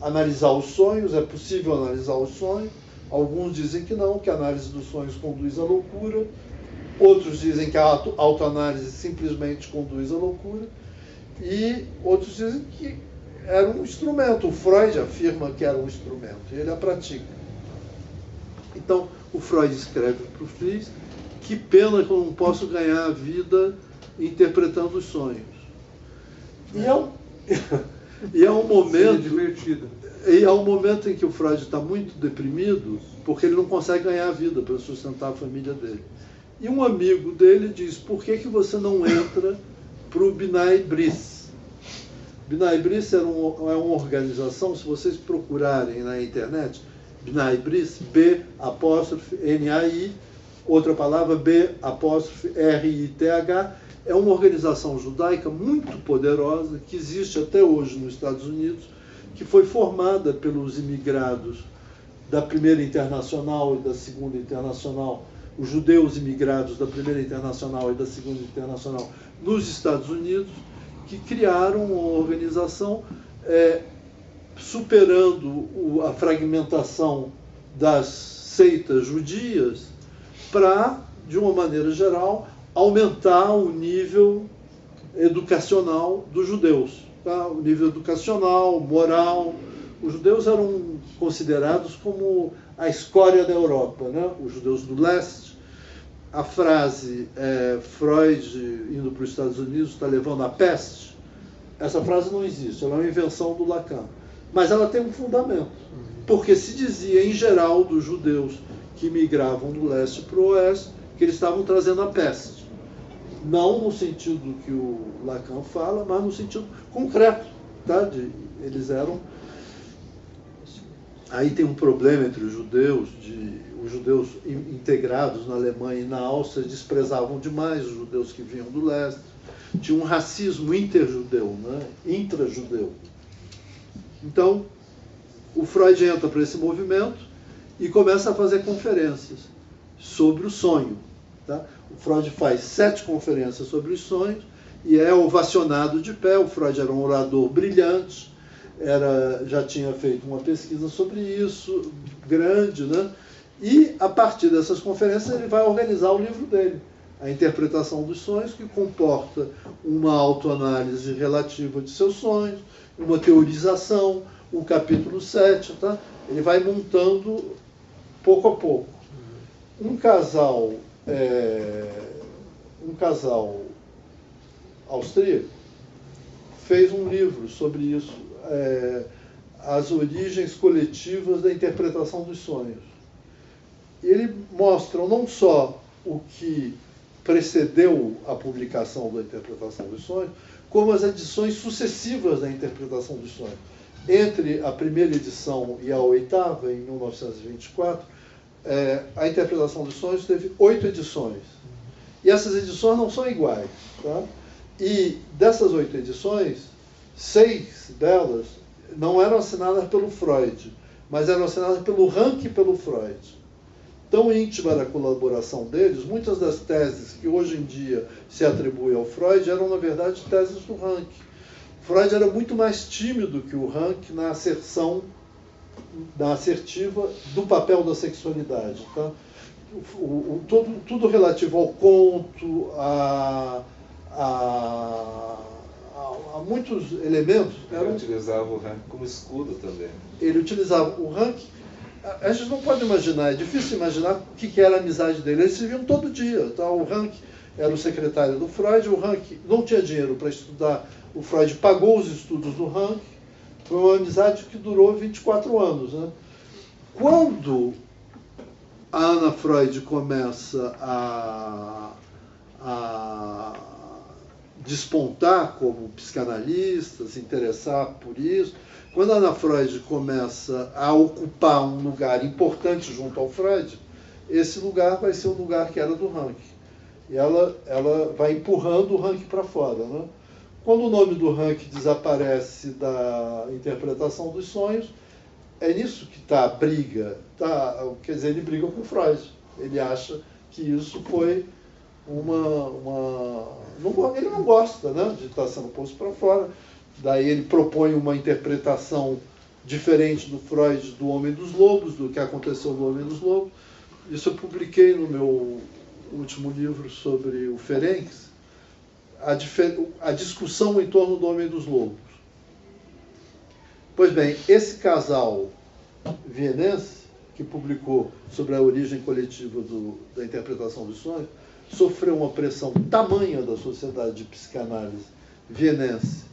analisar os sonhos, é possível analisar os sonhos. Alguns dizem que não, que a análise dos sonhos conduz à loucura. Outros dizem que a autoanálise simplesmente conduz à loucura. E outros dizem que era um instrumento. O Freud afirma que era um instrumento, e ele a pratica. Então, o Freud escreve para o Fliess: que pena que eu não posso ganhar a vida interpretando os sonhos. E é um momento divertido. E é um momento em que o Freud está muito deprimido, porque ele não consegue ganhar a vida para sustentar a família dele. E um amigo dele diz: por que você não entra para o B'nai B'rith? B'nai B'rith é uma organização, se vocês procurarem na internet, B'nai B'rith, B'-N-A-I, outra palavra B'-R-I-T-H, é uma organização judaica muito poderosa, que existe até hoje nos Estados Unidos, que foi formada pelos imigrados da Primeira Internacional e da Segunda Internacional, os judeus imigrados da Primeira Internacional e da Segunda Internacional nos Estados Unidos, que criaram uma organização superando a fragmentação das seitas judias para, de uma maneira geral, aumentar o nível educacional dos judeus. Tá? O nível educacional, moral. Os judeus eram considerados como a escória da Europa, né? Os judeus do leste. A frase Freud indo para os Estados Unidos está levando a peste, essa frase não existe, ela é uma invenção do Lacan. Mas ela tem um fundamento, porque se dizia em geral dos judeus que migravam do leste para o oeste que eles estavam trazendo a peste. Não no sentido que o Lacan fala, mas no sentido concreto. Tá? Eles eram... Aí tem um problema entre os judeus integrados na Alemanha e na Áustria desprezavam demais os judeus que vinham do leste. Tinha um racismo interjudeu, né? Intrajudeu. Então, o Freud entra para esse movimento e começa a fazer conferências sobre o sonho. Tá? O Freud faz 7 conferências sobre os sonhos e é ovacionado de pé. O Freud era um orador brilhante, já tinha feito uma pesquisa sobre isso, grande, né? E, a partir dessas conferências, ele vai organizar o livro dele, A Interpretação dos Sonhos, que comporta uma autoanálise relativa de seus sonhos, uma teorização, um capítulo 7, tá? Ele vai montando pouco a pouco. Um casal austríaco fez um livro sobre isso, As Origens Coletivas da Interpretação dos Sonhos. Ele mostra não só o que precedeu a publicação da Interpretação dos Sonhos, como as edições sucessivas da Interpretação dos Sonhos. Entre a primeira edição e a 8ª, em 1924, a Interpretação dos Sonhos teve 8 edições. E essas edições não são iguais. Tá? E dessas 8 edições, 6 delas não eram assinadas pelo Freud, mas eram assinadas pelo Rank e pelo Freud. Tão íntima era a colaboração deles, muitas das teses que hoje em dia se atribuem ao Freud eram, na verdade, teses do Rank. Freud era muito mais tímido que o Rank na assertiva do papel da sexualidade. Tá? Tudo relativo ao conto, a muitos elementos... Ele utilizava o Rank como escudo também. Ele utilizava o Rank... A gente não pode imaginar, é difícil imaginar o que era a amizade dele. Eles se viam todo dia. Tá? O Rank era o secretário do Freud, o Rank não tinha dinheiro para estudar, o Freud pagou os estudos do Rank. Foi uma amizade que durou 24 anos. Né? Quando a Anna Freud começa a despontar como psicanalista, se interessar por isso, quando a Anna Freud começa a ocupar um lugar importante junto ao Freud, esse lugar vai ser o lugar que era do Rank. E ela vai empurrando o Rank para fora. Né? Quando o nome do Rank desaparece da Interpretação dos Sonhos, é nisso que está a briga. Quer dizer, ele briga com o Freud. Ele acha que isso foi ele não gosta, né, de estar sendo posto para fora. Daí ele propõe uma interpretação diferente do Freud do Homem dos Lobos, do que aconteceu no Homem dos Lobos. Isso eu publiquei no meu último livro sobre o Ferenc, a discussão em torno do Homem dos Lobos. Pois bem, esse casal vienense, que publicou sobre a origem coletiva da interpretação dos sonhos, sofreu uma pressão tamanha da sociedade de psicanálise vienense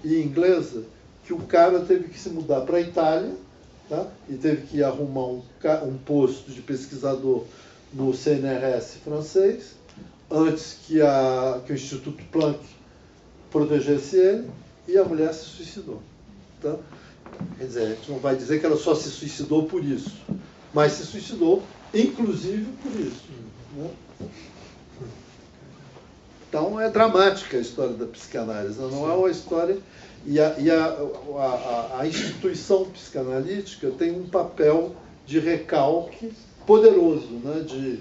e inglesa, que o cara teve que se mudar para a Itália, tá? E teve que arrumar um posto de pesquisador no CNRS francês, antes que o Instituto Planck protegesse ele, e a mulher se suicidou. Tá? Quer dizer, a gente não vai dizer que ela só se suicidou por isso, mas se suicidou, inclusive, por isso. Né? Então, é dramática a história da psicanálise, não é uma história... E a instituição psicanalítica tem um papel de recalque poderoso, né? de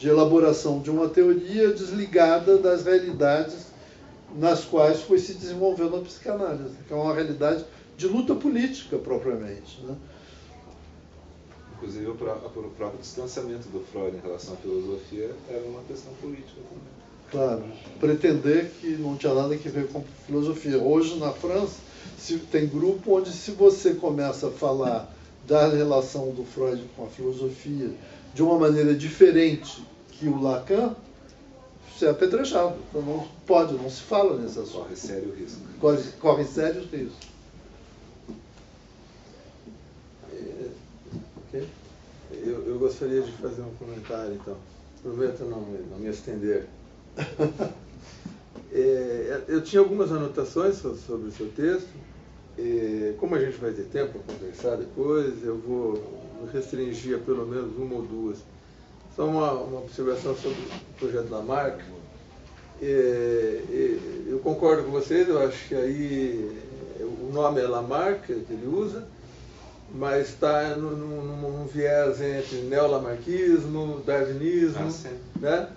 elaboração de uma teoria desligada das realidades nas quais foi se desenvolvendo a psicanálise, que é uma realidade de luta política, propriamente. Né? Inclusive, o próprio distanciamento do Freud em relação à filosofia era uma questão política também. Claro, pretender que não tinha nada a ver com filosofia. Hoje, na França, tem grupo onde, se você começa a falar da relação do Freud com a filosofia de uma maneira diferente que o Lacan, você é apedrejado. Então não pode, não se fala nesse assunto. Corre sério risco. Corre sérios riscos. Okay. Eu gostaria de fazer um comentário, então. Prometo não me estender. Eu tinha algumas anotações sobre o seu texto. Como a gente vai ter tempo para conversar depois, eu vou restringir a pelo menos uma ou duas. Só uma observação sobre o projeto Lamarck. Eu concordo com vocês, eu acho que aí o nome é Lamarck, que ele usa, mas está num viés entre neolamarquismo, darwinismo, né?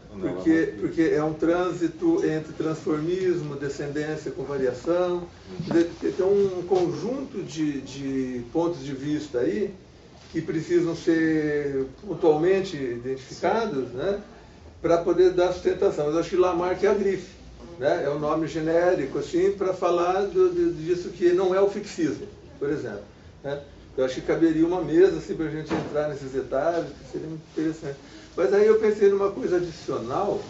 Porque é um trânsito entre transformismo, descendência com variação. Tem um conjunto de pontos de vista aí que precisam ser pontualmente identificados, né? Para poder dar sustentação. Mas eu acho que Lamarck é a grife, né? É um nome genérico assim, para falar disso que não é o fixismo, por exemplo, né? Eu acho que caberia uma mesa assim, para a gente entrar nesses detalhes, que seria muito interessante. Mas aí eu pensei numa coisa adicional,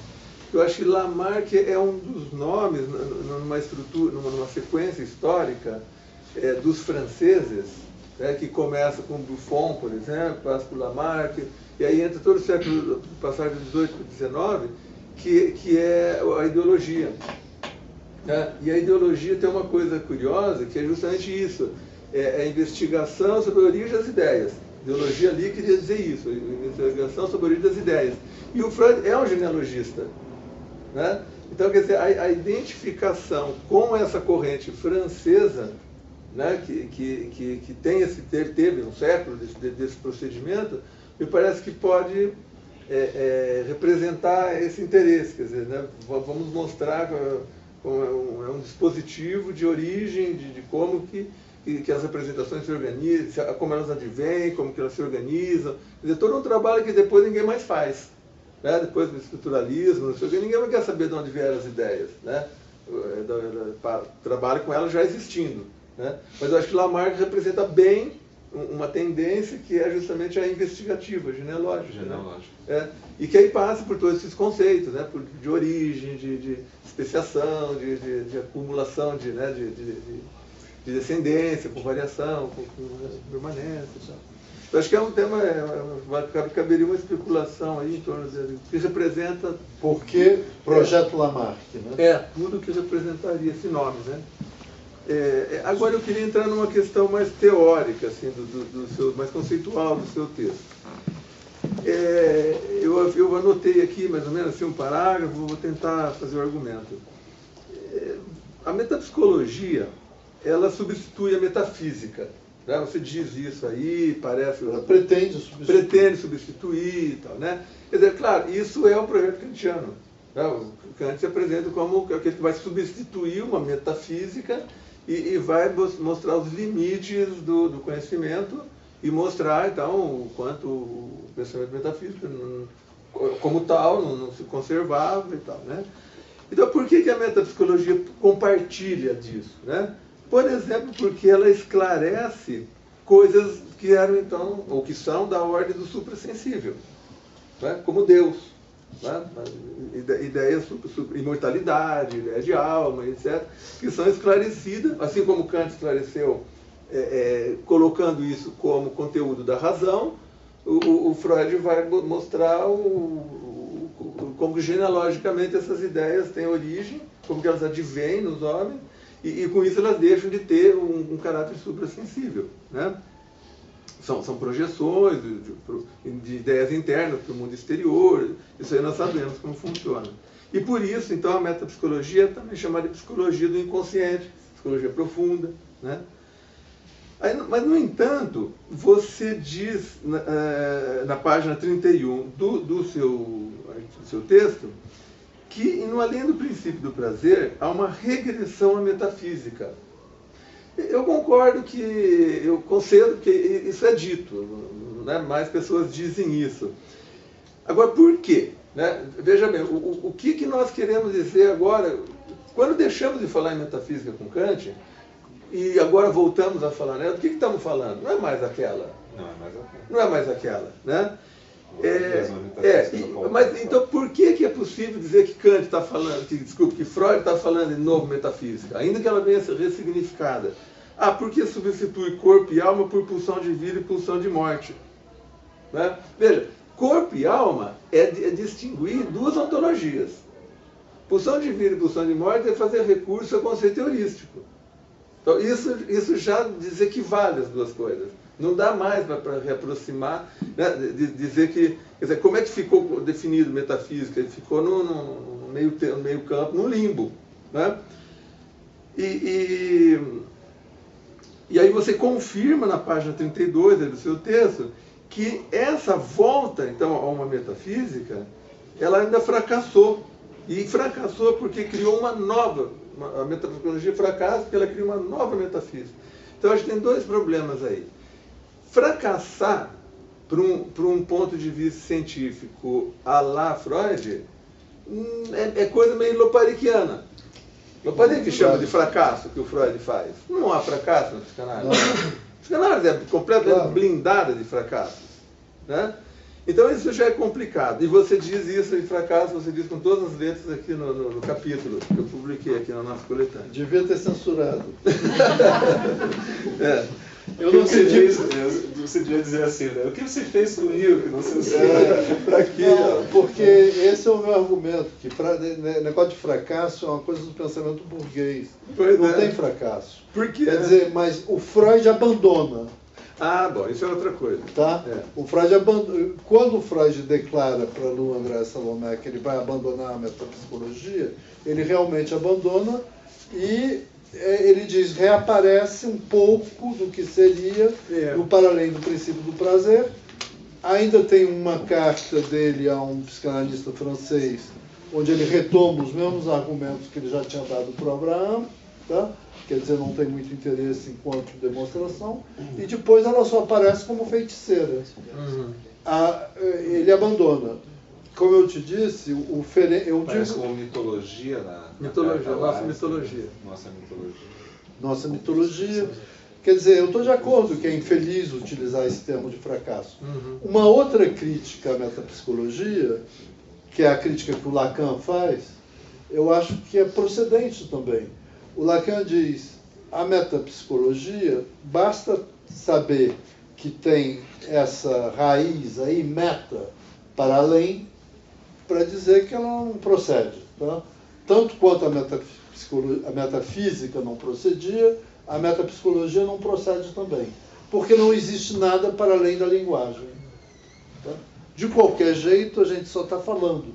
que eu acho que Lamarck é um dos nomes, numa estrutura, numa sequência histórica dos franceses, né, que começa com Buffon, por exemplo, passa por Lamarck, e aí entra todo o século, passagem do 18 para o 19, que é a ideologia. Né? E a ideologia tem uma coisa curiosa, que é justamente isso. É a investigação sobre a origem das ideias. Ideologia ali queria dizer isso, a investigação sobre a origem das ideias. E o Freud é um genealogista. Né? Então, quer dizer, a identificação com essa corrente francesa, né, que teve um século desse procedimento, me parece que pode representar esse interesse. Quer dizer, né, vamos mostrar como é um dispositivo de origem, de como que as representações se organizam, como elas advêm, como que elas se organizam. Quer dizer, todo um trabalho que depois ninguém mais faz. Né? Depois do estruturalismo, não sei o que, ninguém vai querer saber de onde vieram as ideias. Né? Trabalho com elas já existindo. Né? Mas eu acho que Lamarck representa bem uma tendência que é justamente a investigativa, genealógica. Né? E que aí passa por todos esses conceitos, né? De origem, de especiação, de acumulação de descendência, com variação, com permanência e tal. Eu acho que é um tema, caberia uma especulação aí em torno de que representa... Por que Projeto Lamarck? Né? Tudo que representaria esse nome, né? Agora eu queria entrar numa questão mais teórica, assim, mais conceitual do seu texto. Eu anotei aqui mais ou menos assim, um parágrafo, vou tentar fazer o argumento. A metapsicologia, ela substitui a metafísica, né? Você diz isso aí, parece... Ela pretende substituir e tal, né? Quer dizer, claro, isso é um projeto kantiano. Né? O Kant se apresenta como aquele que vai substituir uma metafísica e vai mostrar os limites do conhecimento e mostrar, então, o quanto o pensamento metafísico, como tal, não se conservava e tal, né? Então, por que a metapsicologia compartilha disso, né? Por exemplo, porque ela esclarece coisas que eram, então, ou que são da ordem do suprassensível, né? Como Deus, né? Ideias sobre imortalidade, ideia de alma, etc., que são esclarecidas, assim como Kant esclareceu, colocando isso como conteúdo da razão, o Freud vai mostrar como genealogicamente essas ideias têm origem, como que elas advêm nos homens, e com isso elas deixam de ter um caráter suprassensível, né? São projeções de ideias internas para o mundo exterior, isso aí nós sabemos como funciona. E por isso, então, a metapsicologia é também chamada de psicologia do inconsciente, psicologia profunda, né? Mas, no entanto, você diz na página 31 do seu texto que, além do princípio do prazer, há uma regressão à metafísica. Eu concordo eu concedo que isso é dito, né? Mais pessoas dizem isso. Agora, por quê? Né? Veja bem, o que nós queremos dizer agora, quando deixamos de falar em metafísica com Kant, e agora voltamos a falar nela, do que estamos falando? Não é mais aquela. Não é mais aquela, né? Mas então por que é possível dizer que Kant está falando, que Freud está falando em novo metafísica, ainda que ela venha a ser ressignificada? Porque substitui corpo e alma por pulsão de vida e pulsão de morte. Né? Veja, corpo e alma é distinguir duas ontologias. Pulsão de vida e pulsão de morte é fazer recurso ao conceito heurístico. Então, isso já desequivale as duas coisas. Não dá mais para reaproximar, né, dizer que... Quer dizer, como é que ficou definido metafísica? Ele ficou no meio campo, no limbo. Né? E aí você confirma na página 32 do seu texto que essa volta, então, a uma metafísica, ela ainda fracassou. E fracassou porque criou uma nova... A metapsicologia fracassa porque ela cria uma nova metafísica. Então, a gente tem dois problemas aí. Fracassar, por um ponto de vista científico à la Freud, é coisa meio lopariquiana. Loparic chama de fracasso que o Freud faz. Não há fracasso na psicanálise. A psicanálise é completamente blindada de fracassos. Né? Então isso já é complicado. E você diz isso em fracasso, você diz com todas as letras aqui no capítulo que eu publiquei aqui na nossa coletânea. Devia ter censurado. Eu não sei disso. Você devia dizer assim, né? O que você fez comigo que não censurou? Para quê? Porque esse é o meu argumento, que negócio de fracasso é uma coisa do pensamento burguês. Não tem fracasso. Por quê? Quer dizer, mas o Freud abandona. Bom, isso é outra coisa. Tá? O Freud quando o Freud declara para Lou André Salomé que ele vai abandonar a metapsicologia, ele realmente abandona e ele diz, reaparece um pouco do que seria no para além do princípio do prazer. Ainda tem uma carta dele a um psicanalista francês, onde ele retoma os mesmos argumentos que ele já tinha dado para o Abraham, tá? Quer dizer, não tem muito interesse enquanto demonstração, e depois ela só aparece como feiticeira. Ele abandona. Como eu te disse, parece como mitologia Nossa mitologia. Quer dizer, eu estou de acordo que é infeliz utilizar esse termo de fracasso. Uma outra crítica à metapsicologia, que é a crítica que o Lacan faz, eu acho que é procedente também. O Lacan diz, a metapsicologia, basta saber que tem essa raiz aí, meta, para além, para dizer que ela não procede. Tá? Tanto quanto a metafísica não procedia, a metapsicologia não procede também. Porque não existe nada para além da linguagem. Tá? De qualquer jeito, a gente só está falando.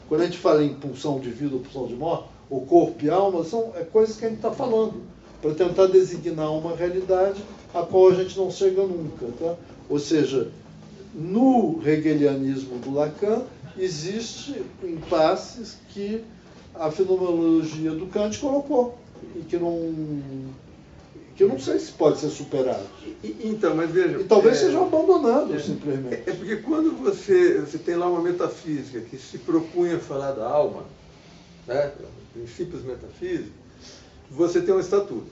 Quando a gente fala em pulsão de vida ou pulsão de morte, ou corpo e alma, são coisas que a gente está falando. para tentar designar uma realidade a qual a gente não chega nunca. Tá? Ou seja, no hegelianismo do Lacan, existe impasses que a fenomenologia do Kant colocou e que eu não sei se pode ser superado. Então, mas veja... E talvez seja abandonado, simplesmente. É porque quando você tem lá uma metafísica que se propunha falar da alma, né, princípios metafísicos, você tem um estatuto.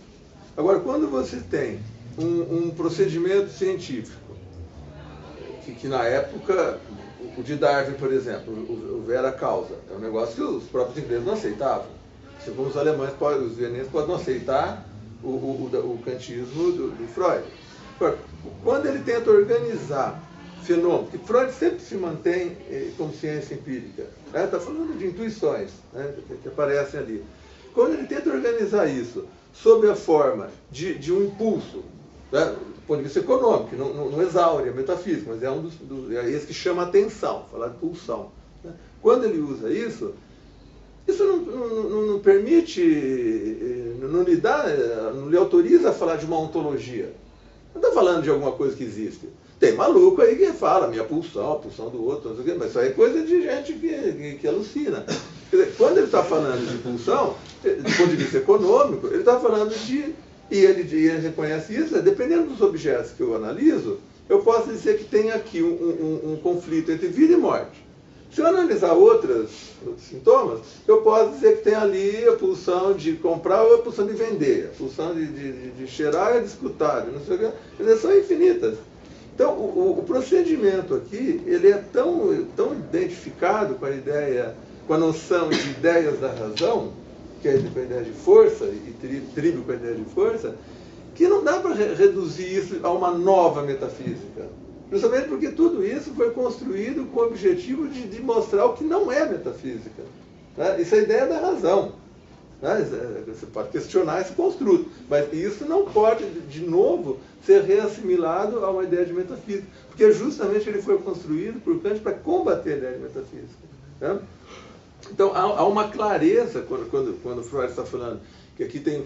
Agora, quando você tem um procedimento científico, que na época, o de Darwin, por exemplo, o vera causa, é um negócio que os próprios ingleses não aceitavam. Assim como os alemães, os vienenses podem não aceitar o kantismo do Freud. Agora, quando ele tenta organizar fenômenos, que Freud sempre se mantém como ciência empírica, está falando de intuições, né, que aparecem ali. Quando ele tenta organizar isso sob a forma de um impulso, né, do ponto de vista econômico, que não exaure a metafísica, mas é esse que chama a atenção, falar de pulsão. Né? Quando ele usa isso não permite, não lhe autoriza a falar de uma ontologia. Não está falando de alguma coisa que existe. Tem maluco aí que fala, minha pulsão, a pulsão do outro, não sei o quê, mas isso aí é coisa de gente que alucina. Quer dizer, quando ele está falando de pulsão, do ponto de vista econômico, ele está falando de... E ele reconhece isso, dependendo dos objetos que eu analiso, eu posso dizer que tem aqui um conflito entre vida e morte. Se eu analisar outros sintomas, eu posso dizer que tem ali a pulsão de comprar ou a pulsão de vender, a pulsão de cheirar e de escutar, não sei o que. Quer dizer, são infinitas. Então, o procedimento aqui, ele é tão identificado com a ideia, com a noção de ideias da razão, que é com a ideia de força, e tribo com a ideia de força, que não dá para reduzir isso a uma nova metafísica. Justamente porque tudo isso foi construído com o objetivo de mostrar o que não é metafísica. Né? Isso é a ideia da razão. Né? Você pode questionar esse construto, mas isso não pode, de novo, ser reassimilado a uma ideia de metafísica, porque justamente ele foi construído por Kant para combater a ideia de metafísica. Né? Então, há uma clareza quando Freud está falando que aqui tem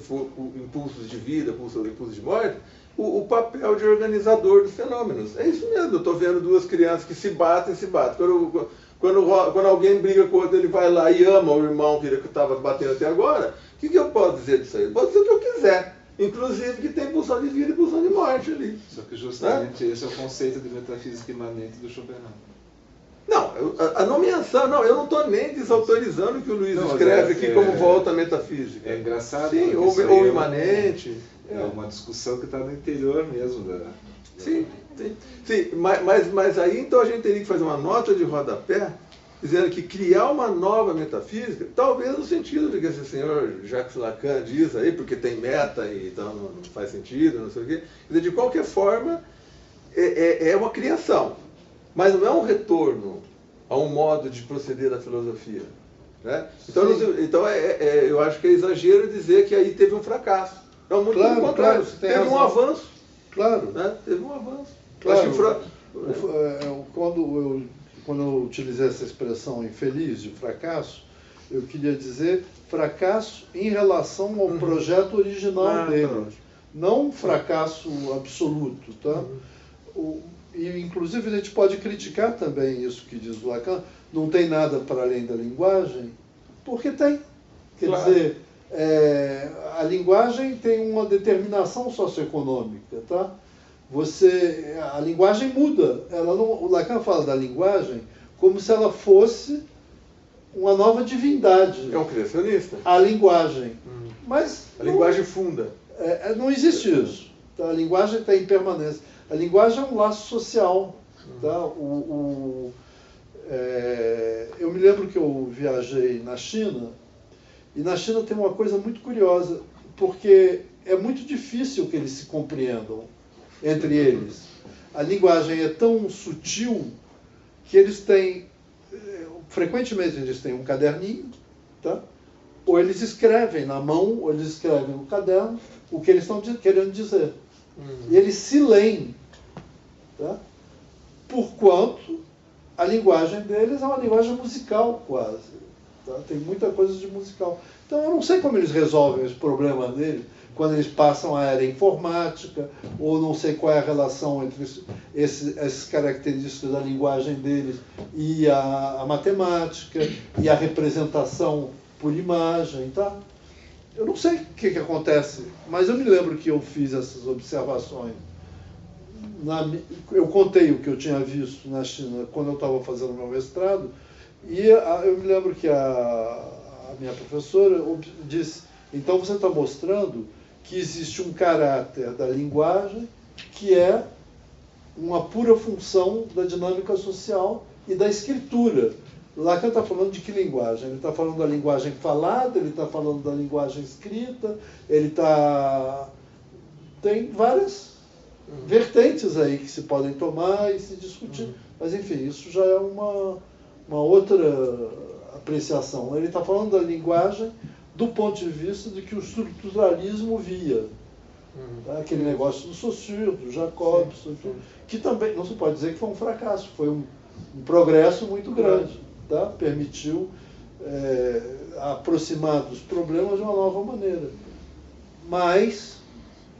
impulsos de vida, impulsos de morte, o papel de organizador dos fenômenos. É isso mesmo, eu estou vendo duas crianças que se batem. Quando alguém briga com o outro, ele vai lá e ama o irmão que estava batendo até agora, o que eu posso dizer disso aí? Eu posso dizer o que eu quiser. Inclusive que tem pulsão de vida e pulsão de morte ali. Só que justamente esse é o conceito de metafísica imanente do Schopenhauer. Não, a nomeação, não, eu não estou nem desautorizando o que o Luiz escreve aqui como volta à metafísica. É engraçado. Sim, ou imanente. É uma discussão que está no interior mesmo Sim, mas aí então a gente teria que fazer uma nota de rodapé dizendo que criar uma nova metafísica, talvez no sentido de que esse senhor Jacques Lacan diz aí, porque tem meta e então não faz sentido, não sei o quê. Quer dizer, de qualquer forma, é uma criação, mas não é um retorno a um modo de proceder da filosofia. Né? Então eu acho que é exagero dizer que aí teve um fracasso. Não, muito pelo contrário, teve um avanço. Claro. Né? Teve um avanço. Claro. Quando eu utilizei essa expressão infeliz de fracasso, eu queria dizer fracasso em relação ao projeto original dele. Tá. Não um fracasso absoluto. Tá? E, inclusive, a gente pode criticar também isso que diz o Lacan, não tem nada para além da linguagem, porque tem. Quer dizer, a linguagem tem uma determinação socioeconômica, tá? A linguagem muda. O Lacan fala da linguagem como se ela fosse uma nova divindade. É um criacionista. A linguagem. Mas a linguagem funda. Não existe isso. Tá? A linguagem está em permanência. A linguagem é um laço social. Tá? Eu me lembro que eu viajei na China, e na China tem uma coisa muito curiosa, porque é muito difícil que eles se compreendam entre eles. A linguagem é tão sutil que eles têm, frequentemente eles têm um caderninho, tá? Ou eles escrevem na mão, ou eles escrevem no caderno o que eles estão querendo dizer. E eles se leem, tá? Porquanto a linguagem deles é uma linguagem musical quase. Tá? Tem muita coisa de musical. Então eu não sei como eles resolvem esse problema dele, quando eles passam a era informática, ou não sei qual é a relação entre essas características da linguagem deles e a matemática, e a representação por imagem, tá? Eu não sei o que acontece, mas eu me lembro que eu fiz essas observações. Eu contei o que eu tinha visto na China quando eu estava fazendo meu mestrado, e eu me lembro que a minha professora disse, então você está mostrando que existe um caráter da linguagem que é uma pura função da dinâmica social e da escritura. Lacan está falando de que linguagem? Ele está falando da linguagem falada, ele está falando da linguagem escrita, tem várias vertentes aí que se podem tomar e se discutir. Mas, enfim, isso já é uma outra apreciação. Ele está falando da linguagem do ponto de vista de que o estruturalismo via. Tá? Aquele negócio do Saussure, do Jacobson, que também não se pode dizer que foi um fracasso, foi um progresso muito grande. Tá? Permitiu aproximar dos problemas de uma nova maneira. Mas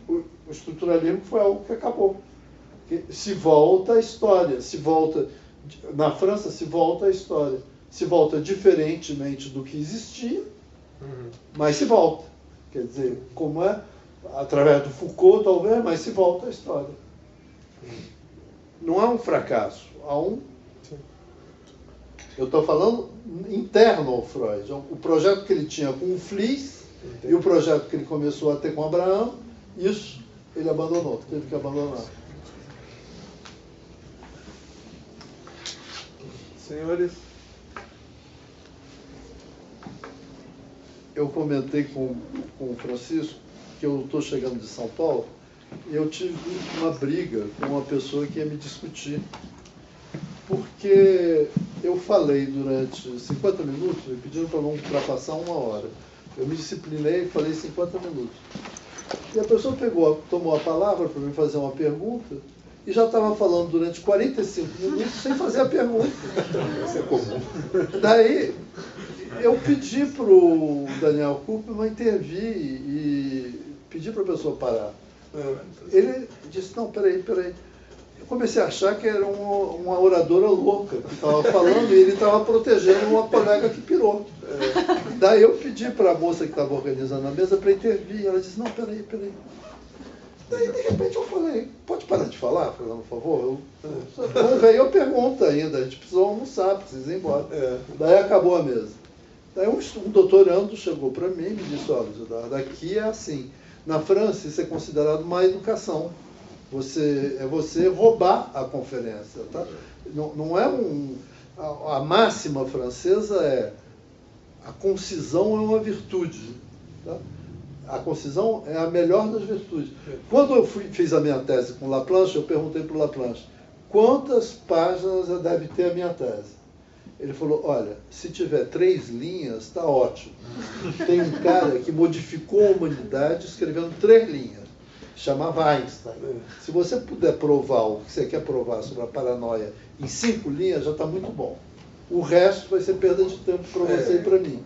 o estruturalismo foi algo que acabou. Se volta a história, na França se volta a história, se volta diferentemente do que existia, mas se volta. Quer dizer, como é, através do Foucault talvez, mas se volta a história. Não há um fracasso, há um... Eu estou falando interno ao Freud. O projeto que ele tinha com o Fliess e o projeto que ele começou a ter com Abraham, isso ele abandonou, teve que abandonar. Senhores? Eu comentei com o Francisco que eu estou chegando de São Paulo e eu tive uma briga com uma pessoa que ia me discutir. Porque eu falei durante 50 minutos, me pediram para não ultrapassar 1 hora. Eu me disciplinei e falei 50 minutos. E a pessoa tomou a palavra para me fazer uma pergunta e já estava falando durante 45 minutos sem fazer a pergunta. Isso é comum. Daí eu pedi para o Daniel Kuppelmann intervir e pedi para a pessoa parar. Ele disse, não, peraí. Eu comecei a achar que era uma oradora louca que estava falando e ele estava protegendo uma colega que pirou. Daí eu pedi para a moça que estava organizando a mesa para intervir. Ela disse, não, peraí. Daí, de repente, eu falei, pode parar de falar, por favor? Não veio a pergunta ainda, a gente precisou almoçar, precisa ir embora. Daí acabou a mesa. Daí um doutorando chegou para mim e me disse, olha, daqui é assim. Na França, isso é considerado má educação. Você roubar a conferência. Tá? Não é a máxima francesa é a concisão é uma virtude. Tá? A concisão é a melhor das virtudes. Quando eu fiz a minha tese com Laplanche, eu perguntei para o Laplanche, quantas páginas deve ter a minha tese? Ele falou, olha, se tiver 3 linhas, está ótimo. Tem um cara que modificou a humanidade escrevendo 3 linhas. Chamava Einstein. Se você puder provar o que você quer provar sobre a paranoia em 5 linhas, já está muito bom. O resto vai ser perda de tempo para você e para mim.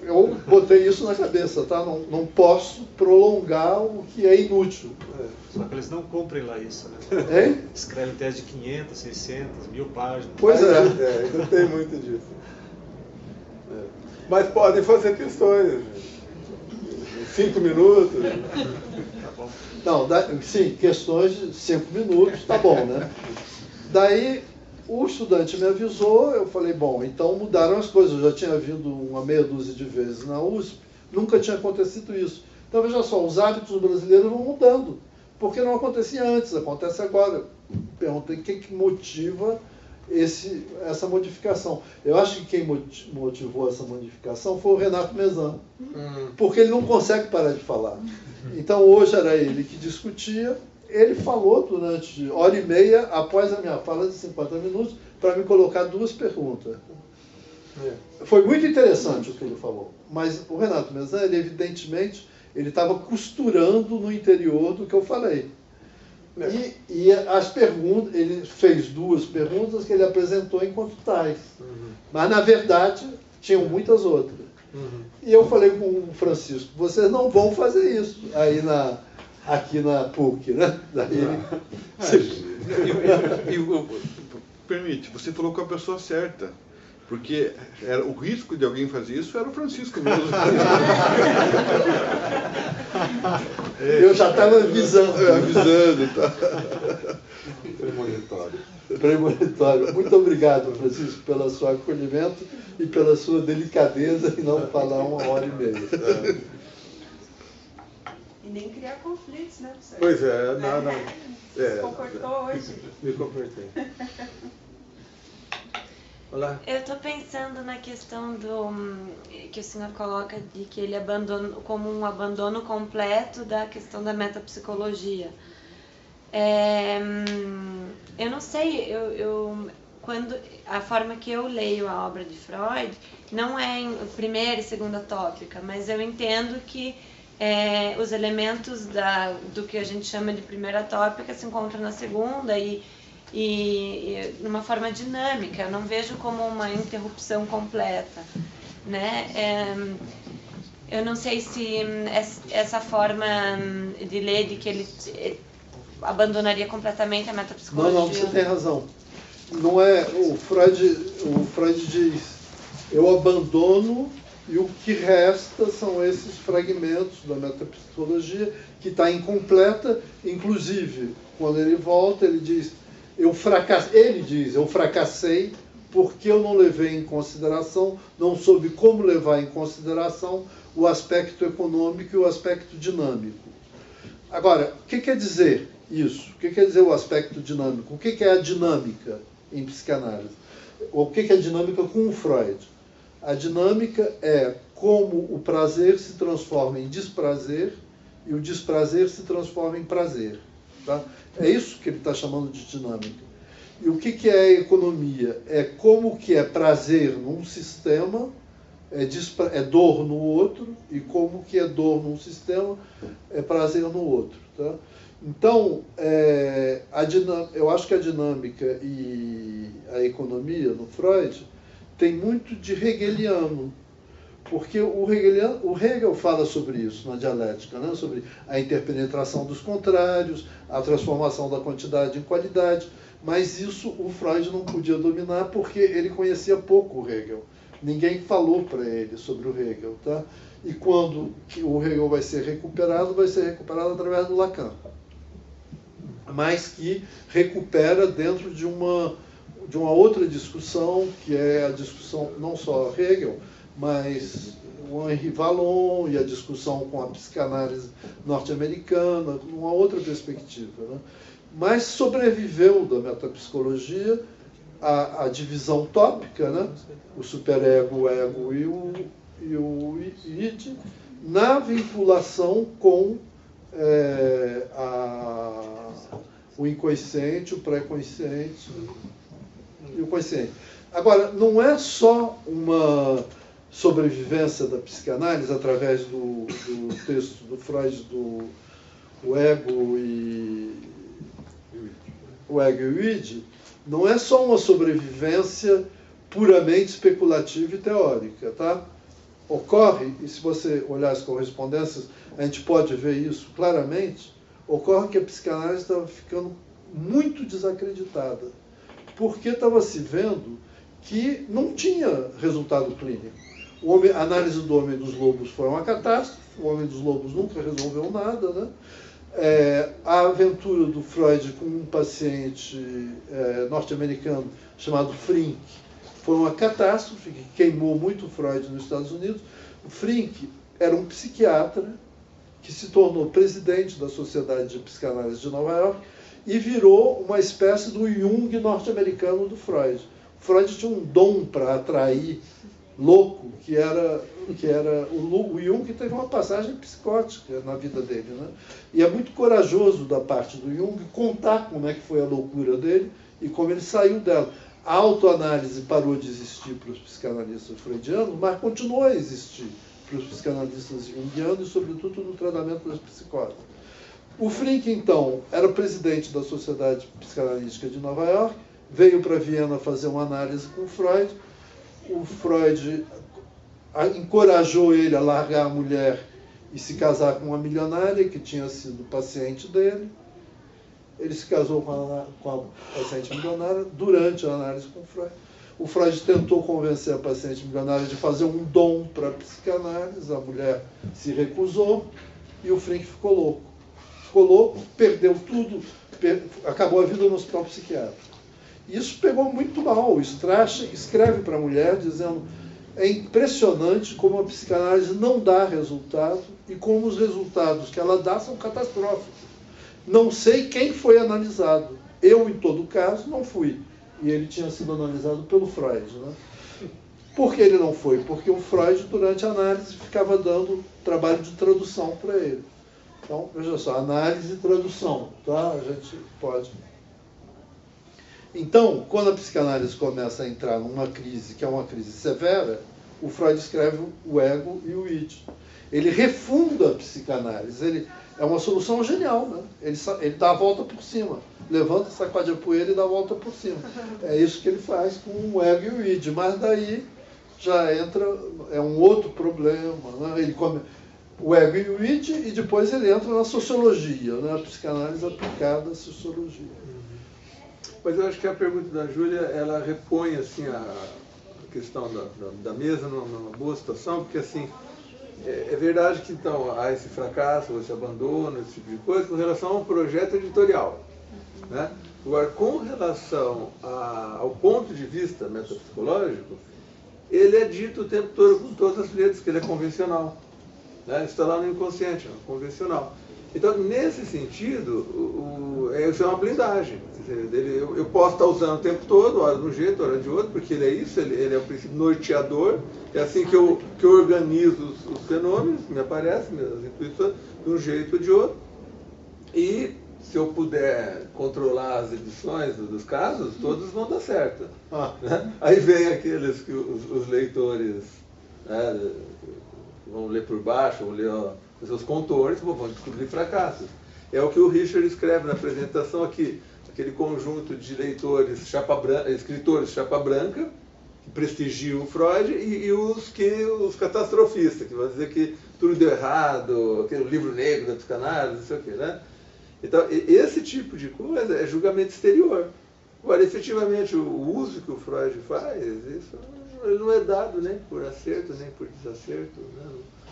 Eu botei isso na cabeça, tá? Não posso prolongar o que é inútil. Só que eles não cumprem lá isso, né? Hein? Escrevem tese de 500, 600, 1000 páginas. Pois é. Ainda tem muito disso. Mas podem fazer questões. 5 minutos. Tá bom. Não, sim, questões de 5 minutos, tá bom, né? Daí o estudante me avisou, eu falei, bom, então mudaram as coisas. Eu já tinha vindo uma meia dúzia de vezes na USP, nunca tinha acontecido isso. Então, veja só, os hábitos brasileiros vão mudando, porque não acontecia antes, acontece agora. Perguntei o que motiva essa modificação. Eu acho que quem motivou essa modificação foi o Renato Mezan, porque ele não consegue parar de falar. Então, hoje era ele que discutia. Ele falou durante 1h30, após a minha fala de 50 minutos, para me colocar 2 perguntas. Foi muito interessante o que ele falou. Mas o Renato Mezan, ele evidentemente, ele estava costurando no interior do que eu falei. E as perguntas, ele fez 2 perguntas que ele apresentou enquanto tais. Mas, na verdade, tinham muitas outras. E eu falei com o Francisco, vocês não vão fazer isso aí aqui na PUC, né? Daí permite, você falou com a pessoa certa. Porque o risco de alguém fazer isso era o Francisco mesmo. Eu já estava avisando. Tá. Premonitório. Muito obrigado, Francisco, pelo seu acolhimento e pela sua delicadeza em não falar 1h30. E nem criar conflitos, né, professor? Pois é, não. Se comportou hoje. Me comportei. Olá. Eu estou pensando na questão que o senhor coloca de que ele abandona como um abandono completo da questão da metapsicologia. Eu não sei, quando a forma que eu leio a obra de Freud não é em primeira e segunda tópica, mas eu entendo que os elementos do que a gente chama de primeira tópica se encontram na segunda e numa forma dinâmica. Eu não vejo como uma interrupção completa, né? Eu não sei se essa forma de ler de que ele abandonaria completamente a metapsicologia. Não, você tem razão. Não é o Freud diz: eu abandono e o que resta são esses fragmentos da metapsicologia que está incompleta. Inclusive, quando ele volta, ele diz: eu fracassei porque eu não levei em consideração, não soube como levar em consideração o aspecto econômico e o aspecto dinâmico. Agora, o que quer dizer isso? O que quer dizer o aspecto dinâmico? O que é a dinâmica em psicanálise? O que é a dinâmica com o Freud? A dinâmica é como o prazer se transforma em desprazer e o desprazer se transforma em prazer. Tá? É isso que ele está chamando de dinâmica. E o que é a economia? É como que é prazer num sistema, é dor no outro, e como que é dor num sistema, é prazer no outro. Tá? Então, eu acho que a dinâmica e a economia no Freud tem muito de hegeliano, porque o Hegel fala sobre isso na dialética, né? Sobre a interpenetração dos contrários, a transformação da quantidade em qualidade, mas isso o Freud não podia dominar porque ele conhecia pouco o Hegel. Ninguém falou para ele sobre o Hegel. Tá? E quando o Hegel vai ser recuperado através do Lacan. Mas que recupera dentro de uma outra discussão, que é a discussão não só Hegel, mas o Henri Vallon e a discussão com a psicanálise norte-americana, numa outra perspectiva. Né? Mas sobreviveu da metapsicologia a divisão tópica, né? O superego, o ego e o id, na vinculação com o inconsciente, o pré-consciente e o consciente. Agora, não é só uma sobrevivência da psicanálise através do texto do Freud o ego e o id, não é só uma sobrevivência puramente especulativa e teórica, tá? Ocorre, e se você olhar as correspondências, a gente pode ver isso claramente, ocorre que a psicanálise estava ficando muito desacreditada, porque estava se vendo que não tinha resultado clínico. A análise do Homem dos Lobos foi uma catástrofe, o Homem dos Lobos nunca resolveu nada, né? A aventura do Freud com um paciente norte-americano chamado Frink foi uma catástrofe que queimou muito o Freud nos Estados Unidos. O Frink era um psiquiatra que se tornou presidente da Sociedade de Psicanálise de Nova York e virou uma espécie do Jung norte-americano do Freud. O Freud tinha um dom para atrair louco, que era o Jung teve uma passagem psicótica na vida dele, né? E é muito corajoso da parte do Jung contar como é que foi a loucura dele e como ele saiu dela. A autoanálise parou de existir para os psicanalistas freudianos, mas continuou a existir para os psicanalistas junguianos e, sobretudo, no tratamento das psicoses. O Frink, então, era presidente da Sociedade Psicanalítica de Nova York, veio para Viena fazer uma análise com o Freud encorajou ele a largar a mulher e se casar com uma milionária que tinha sido paciente dele. Ele se casou com a paciente milionária durante a análise com Freud. O Freud tentou convencer a paciente milionária de fazer um dom para a psicanálise, a mulher se recusou e o Frink ficou louco. Ficou louco, perdeu tudo, acabou a vida no hospital psiquiátrico. Isso pegou muito mal. O Strachan escreve para a mulher dizendo: é impressionante como a psicanálise não dá resultado e como os resultados que ela dá são catastróficos. Não sei quem foi analisado. Eu, em todo caso, não fui. E ele tinha sido analisado pelo Freud. Né? Por que ele não foi? Porque o Freud, durante a análise, ficava dando trabalho de tradução para ele. Então, veja só, análise e tradução. Tá? A gente pode... Então, quando a psicanálise começa a entrar numa crise, que é uma crise severa, o Freud escreve o ego e o id. Ele refunda a psicanálise. É uma solução genial, né? Ele dá a volta por cima. Levanta, sacode a poeira e dá a volta por cima. É isso que ele faz com o ego e o id. Mas daí já entra, é um outro problema. Né? Ele come o ego e o id e depois ele entra na sociologia, né? A psicanálise aplicada à sociologia. Mas eu acho que a pergunta da Júlia, ela repõe assim, a questão da mesa numa boa situação, porque assim, é verdade que então há esse fracasso, esse abandono, esse tipo de coisa, com relação a um projeto editorial. Né? Agora, com relação ao ponto de vista metapsicológico, ele é dito o tempo todo com todas as letras, que ele é convencional. Né? Isso está lá no inconsciente, é convencional. Então, nesse sentido, isso é uma blindagem. Eu posso estar usando o tempo todo, hora de um jeito, hora de outro, porque ele é isso, ele é o princípio norteador. É assim que eu organizo os fenômenos, me aparecem, as intuições, de um jeito ou de outro. E se eu puder controlar as edições dos casos, todos vão dar certo. Né? Aí vem aqueles que os leitores, né, vão ler por baixo, vão ler os seus contores, vão descobrir fracassos. É o que o Richard escreve na apresentação aqui, aquele conjunto de leitores, escritores chapa branca, que prestigiam o Freud, e os catastrofistas, que vão dizer que tudo deu errado, aquele livro negro da psicanálise, não sei o quê, né? Então, esse tipo de coisa é julgamento exterior. Agora, efetivamente, o uso que o Freud faz, isso ele não é dado nem por acerto, nem por desacerto. Né?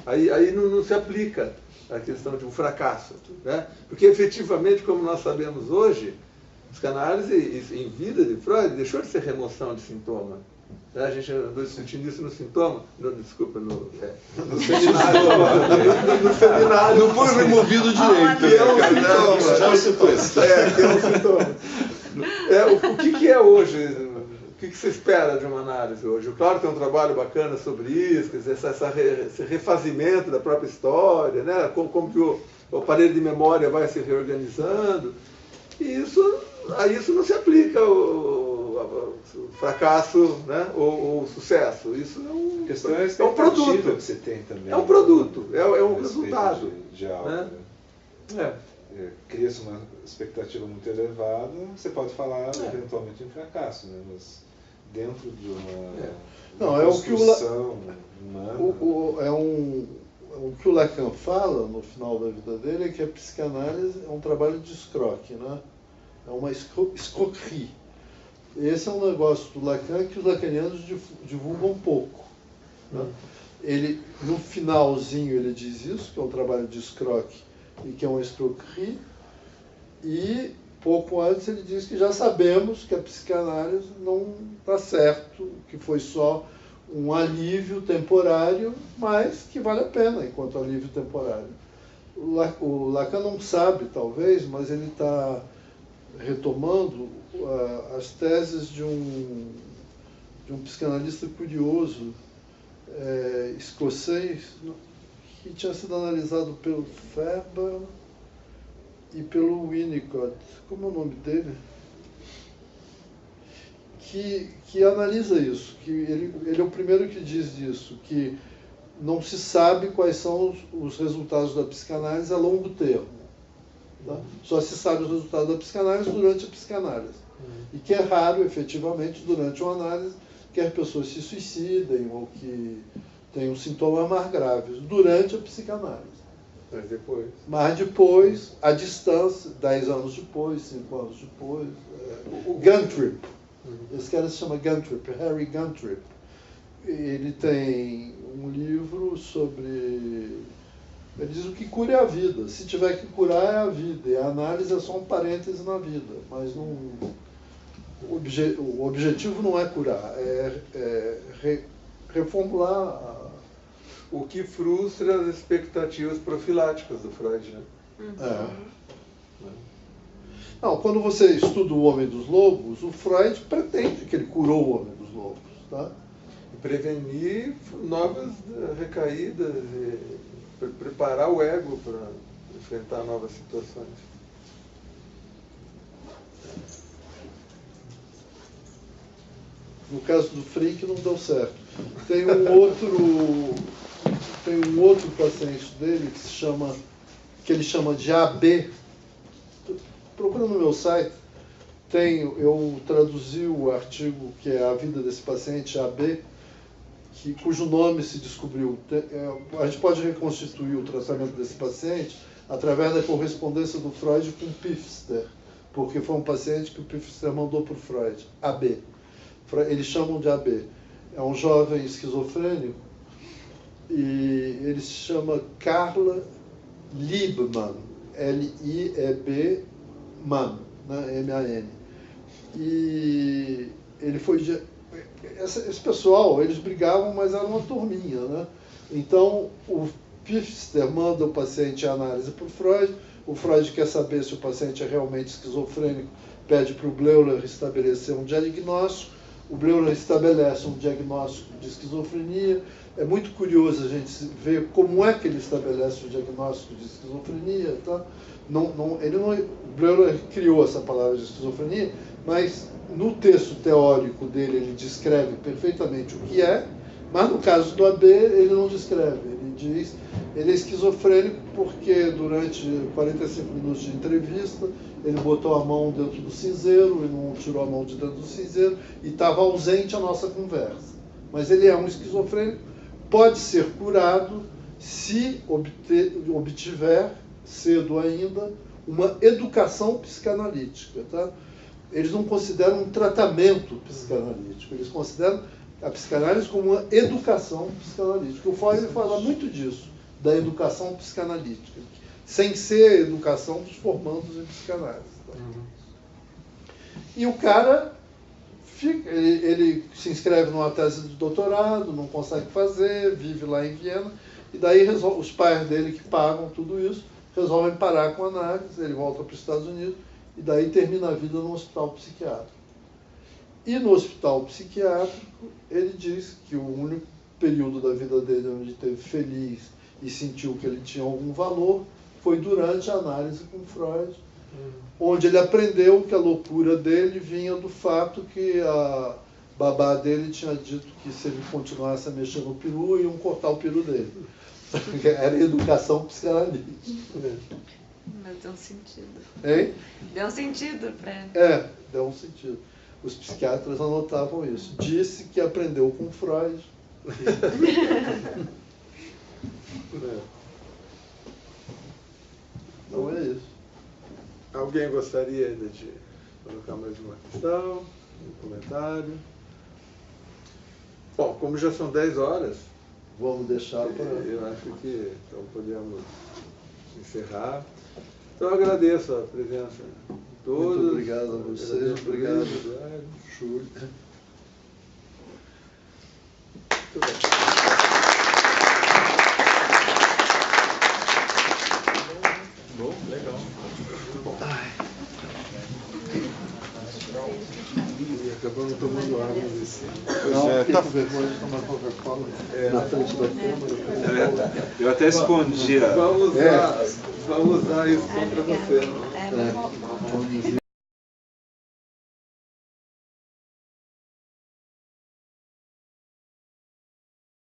Aí não se aplica a questão de um fracasso. Né? Porque, efetivamente, como nós sabemos hoje, a psicanálise, em vida de Freud, deixou de ser remoção de sintoma. A gente andou discutindo isso no sintoma, no seminário. No seminário. Não foi removido direito. Que é um sintoma. Já citou isso. Que é um sintoma. O que é hoje? O que se espera de uma análise hoje? Claro que tem um trabalho bacana sobre isso, quer dizer, esse refazimento da própria história, né? Como que o aparelho de memória vai se reorganizando. E a isso não se aplica o fracasso, né? ou o sucesso. Isso A questão é a é um expectativa produto. que você tem também. É um produto, é um a respeito resultado. de algo. Né? Cria-se uma expectativa muito elevada, você pode falar eventualmente em fracasso, né? Mas dentro de uma construção humana... O que o Lacan fala no final da vida dele é que a psicanálise é um trabalho de escroque, né? É uma escroquerie. Esse é um negócio do Lacan que os lacanianos divulgam pouco. Né? Ele, no finalzinho ele diz isso, que é um trabalho de escroque e que é uma escroquerie, e pouco antes ele diz que já sabemos que a psicanálise não está certo, que foi só um alívio temporário, mas que vale a pena enquanto alívio temporário. O Lacan não sabe, talvez, mas ele está retomando as teses de um psicanalista curioso, escocês, que tinha sido analisado pelo Ferber e pelo Winnicott. Como é o nome dele? Que analisa isso, que ele é o primeiro que diz disso, que não se sabe quais são os resultados da psicanálise a longo termo. Tá? Só se sabe os resultados da psicanálise durante a psicanálise. E que é raro, efetivamente, durante uma análise, que as pessoas se suicidem ou que tem um sintoma mais grave durante a psicanálise. Mas depois. Mas depois, à distância, 10 anos depois, 5 anos depois, Guntrip. Esse cara se chama Guntrip, Harry Guntrip. Ele tem um livro sobre... Ele diz o que cura é a vida. Se tiver que curar é a vida. E a análise é só um parêntese na vida. Mas não... o objetivo não é curar, é reformular... O que frustra as expectativas profiláticas do Freud, né? Não, quando você estuda o Homem dos Lobos, o Freud pretende que ele curou o Homem dos Lobos, tá? E prevenir novas recaídas, e preparar o ego para enfrentar novas situações. No caso do Frink não deu certo. Tem um outro paciente dele que ele chama de AB. Procura no meu site. Eu traduzi o artigo que é a vida desse paciente AB, cujo nome se descobriu. A gente pode reconstituir o tratamento desse paciente através da correspondência do Freud com Pfister, porque foi um paciente que o Pfister mandou para o Freud, AB. Eles chamam de AB. É um jovem esquizofrênico e ele se chama Carl Liebman, L-I-E-B Man, né? M-A-N. E ele foi... Esse pessoal, eles brigavam, mas era uma turminha, né? Então, o Pfister manda o paciente em análise para o Freud quer saber se o paciente é realmente esquizofrênico, pede para o Bleuler estabelecer um diagnóstico, o Bleuler estabelece um diagnóstico de esquizofrenia. É muito curioso a gente ver como é que ele estabelece o diagnóstico de esquizofrenia, tá? O Bleuler criou essa palavra de esquizofrenia, mas no texto teórico dele ele descreve perfeitamente o que é, mas no caso do AB ele não descreve. Ele diz, ele é esquizofrênico porque durante 45 minutos de entrevista ele botou a mão dentro do cinzeiro, ele não tirou a mão de dentro do cinzeiro e estava ausente a nossa conversa. Mas ele é um esquizofrênico, pode ser curado se obtiver, cedo ainda, uma educação psicanalítica, tá? Eles não consideram um tratamento psicanalítico, eles consideram a psicanálise como uma educação psicanalítica. O Freud fala muito disso, da educação psicanalítica, sem ser a educação dos formandos em psicanálise. Tá? E o cara, ele se inscreve numa tese de doutorado, não consegue fazer, vive lá em Viena, e daí os pais dele que pagam tudo isso, resolvem parar com a análise, ele volta para os Estados Unidos, e daí termina a vida no hospital psiquiátrico. E no hospital psiquiátrico, ele diz que o único período da vida dele onde ele esteve feliz e sentiu que ele tinha algum valor foi durante a análise com Freud, onde ele aprendeu que a loucura dele vinha do fato que a babá dele tinha dito que se ele continuasse a mexer no peru, iam cortar o peru dele. Era educação psicanalítica. Mas deu um sentido. Hein? Deu um sentido para ele. Deu um sentido. Os psiquiatras anotavam isso. Disse que aprendeu com Freud. Então é isso. Alguém gostaria ainda de colocar mais uma questão, um comentário? Bom, como já são 10 horas, vamos deixar para... Eu acho que então podemos encerrar. Então eu agradeço a presença de todos. Muito obrigado a vocês. Obrigado, Júlio. Muito bem. Bom, legal. Acabamos tomando água. Não, tá com vergonha de tomar Coca-Cola na frente da câmera. Eu até escondia. Vamos usar isso contra você. Vamos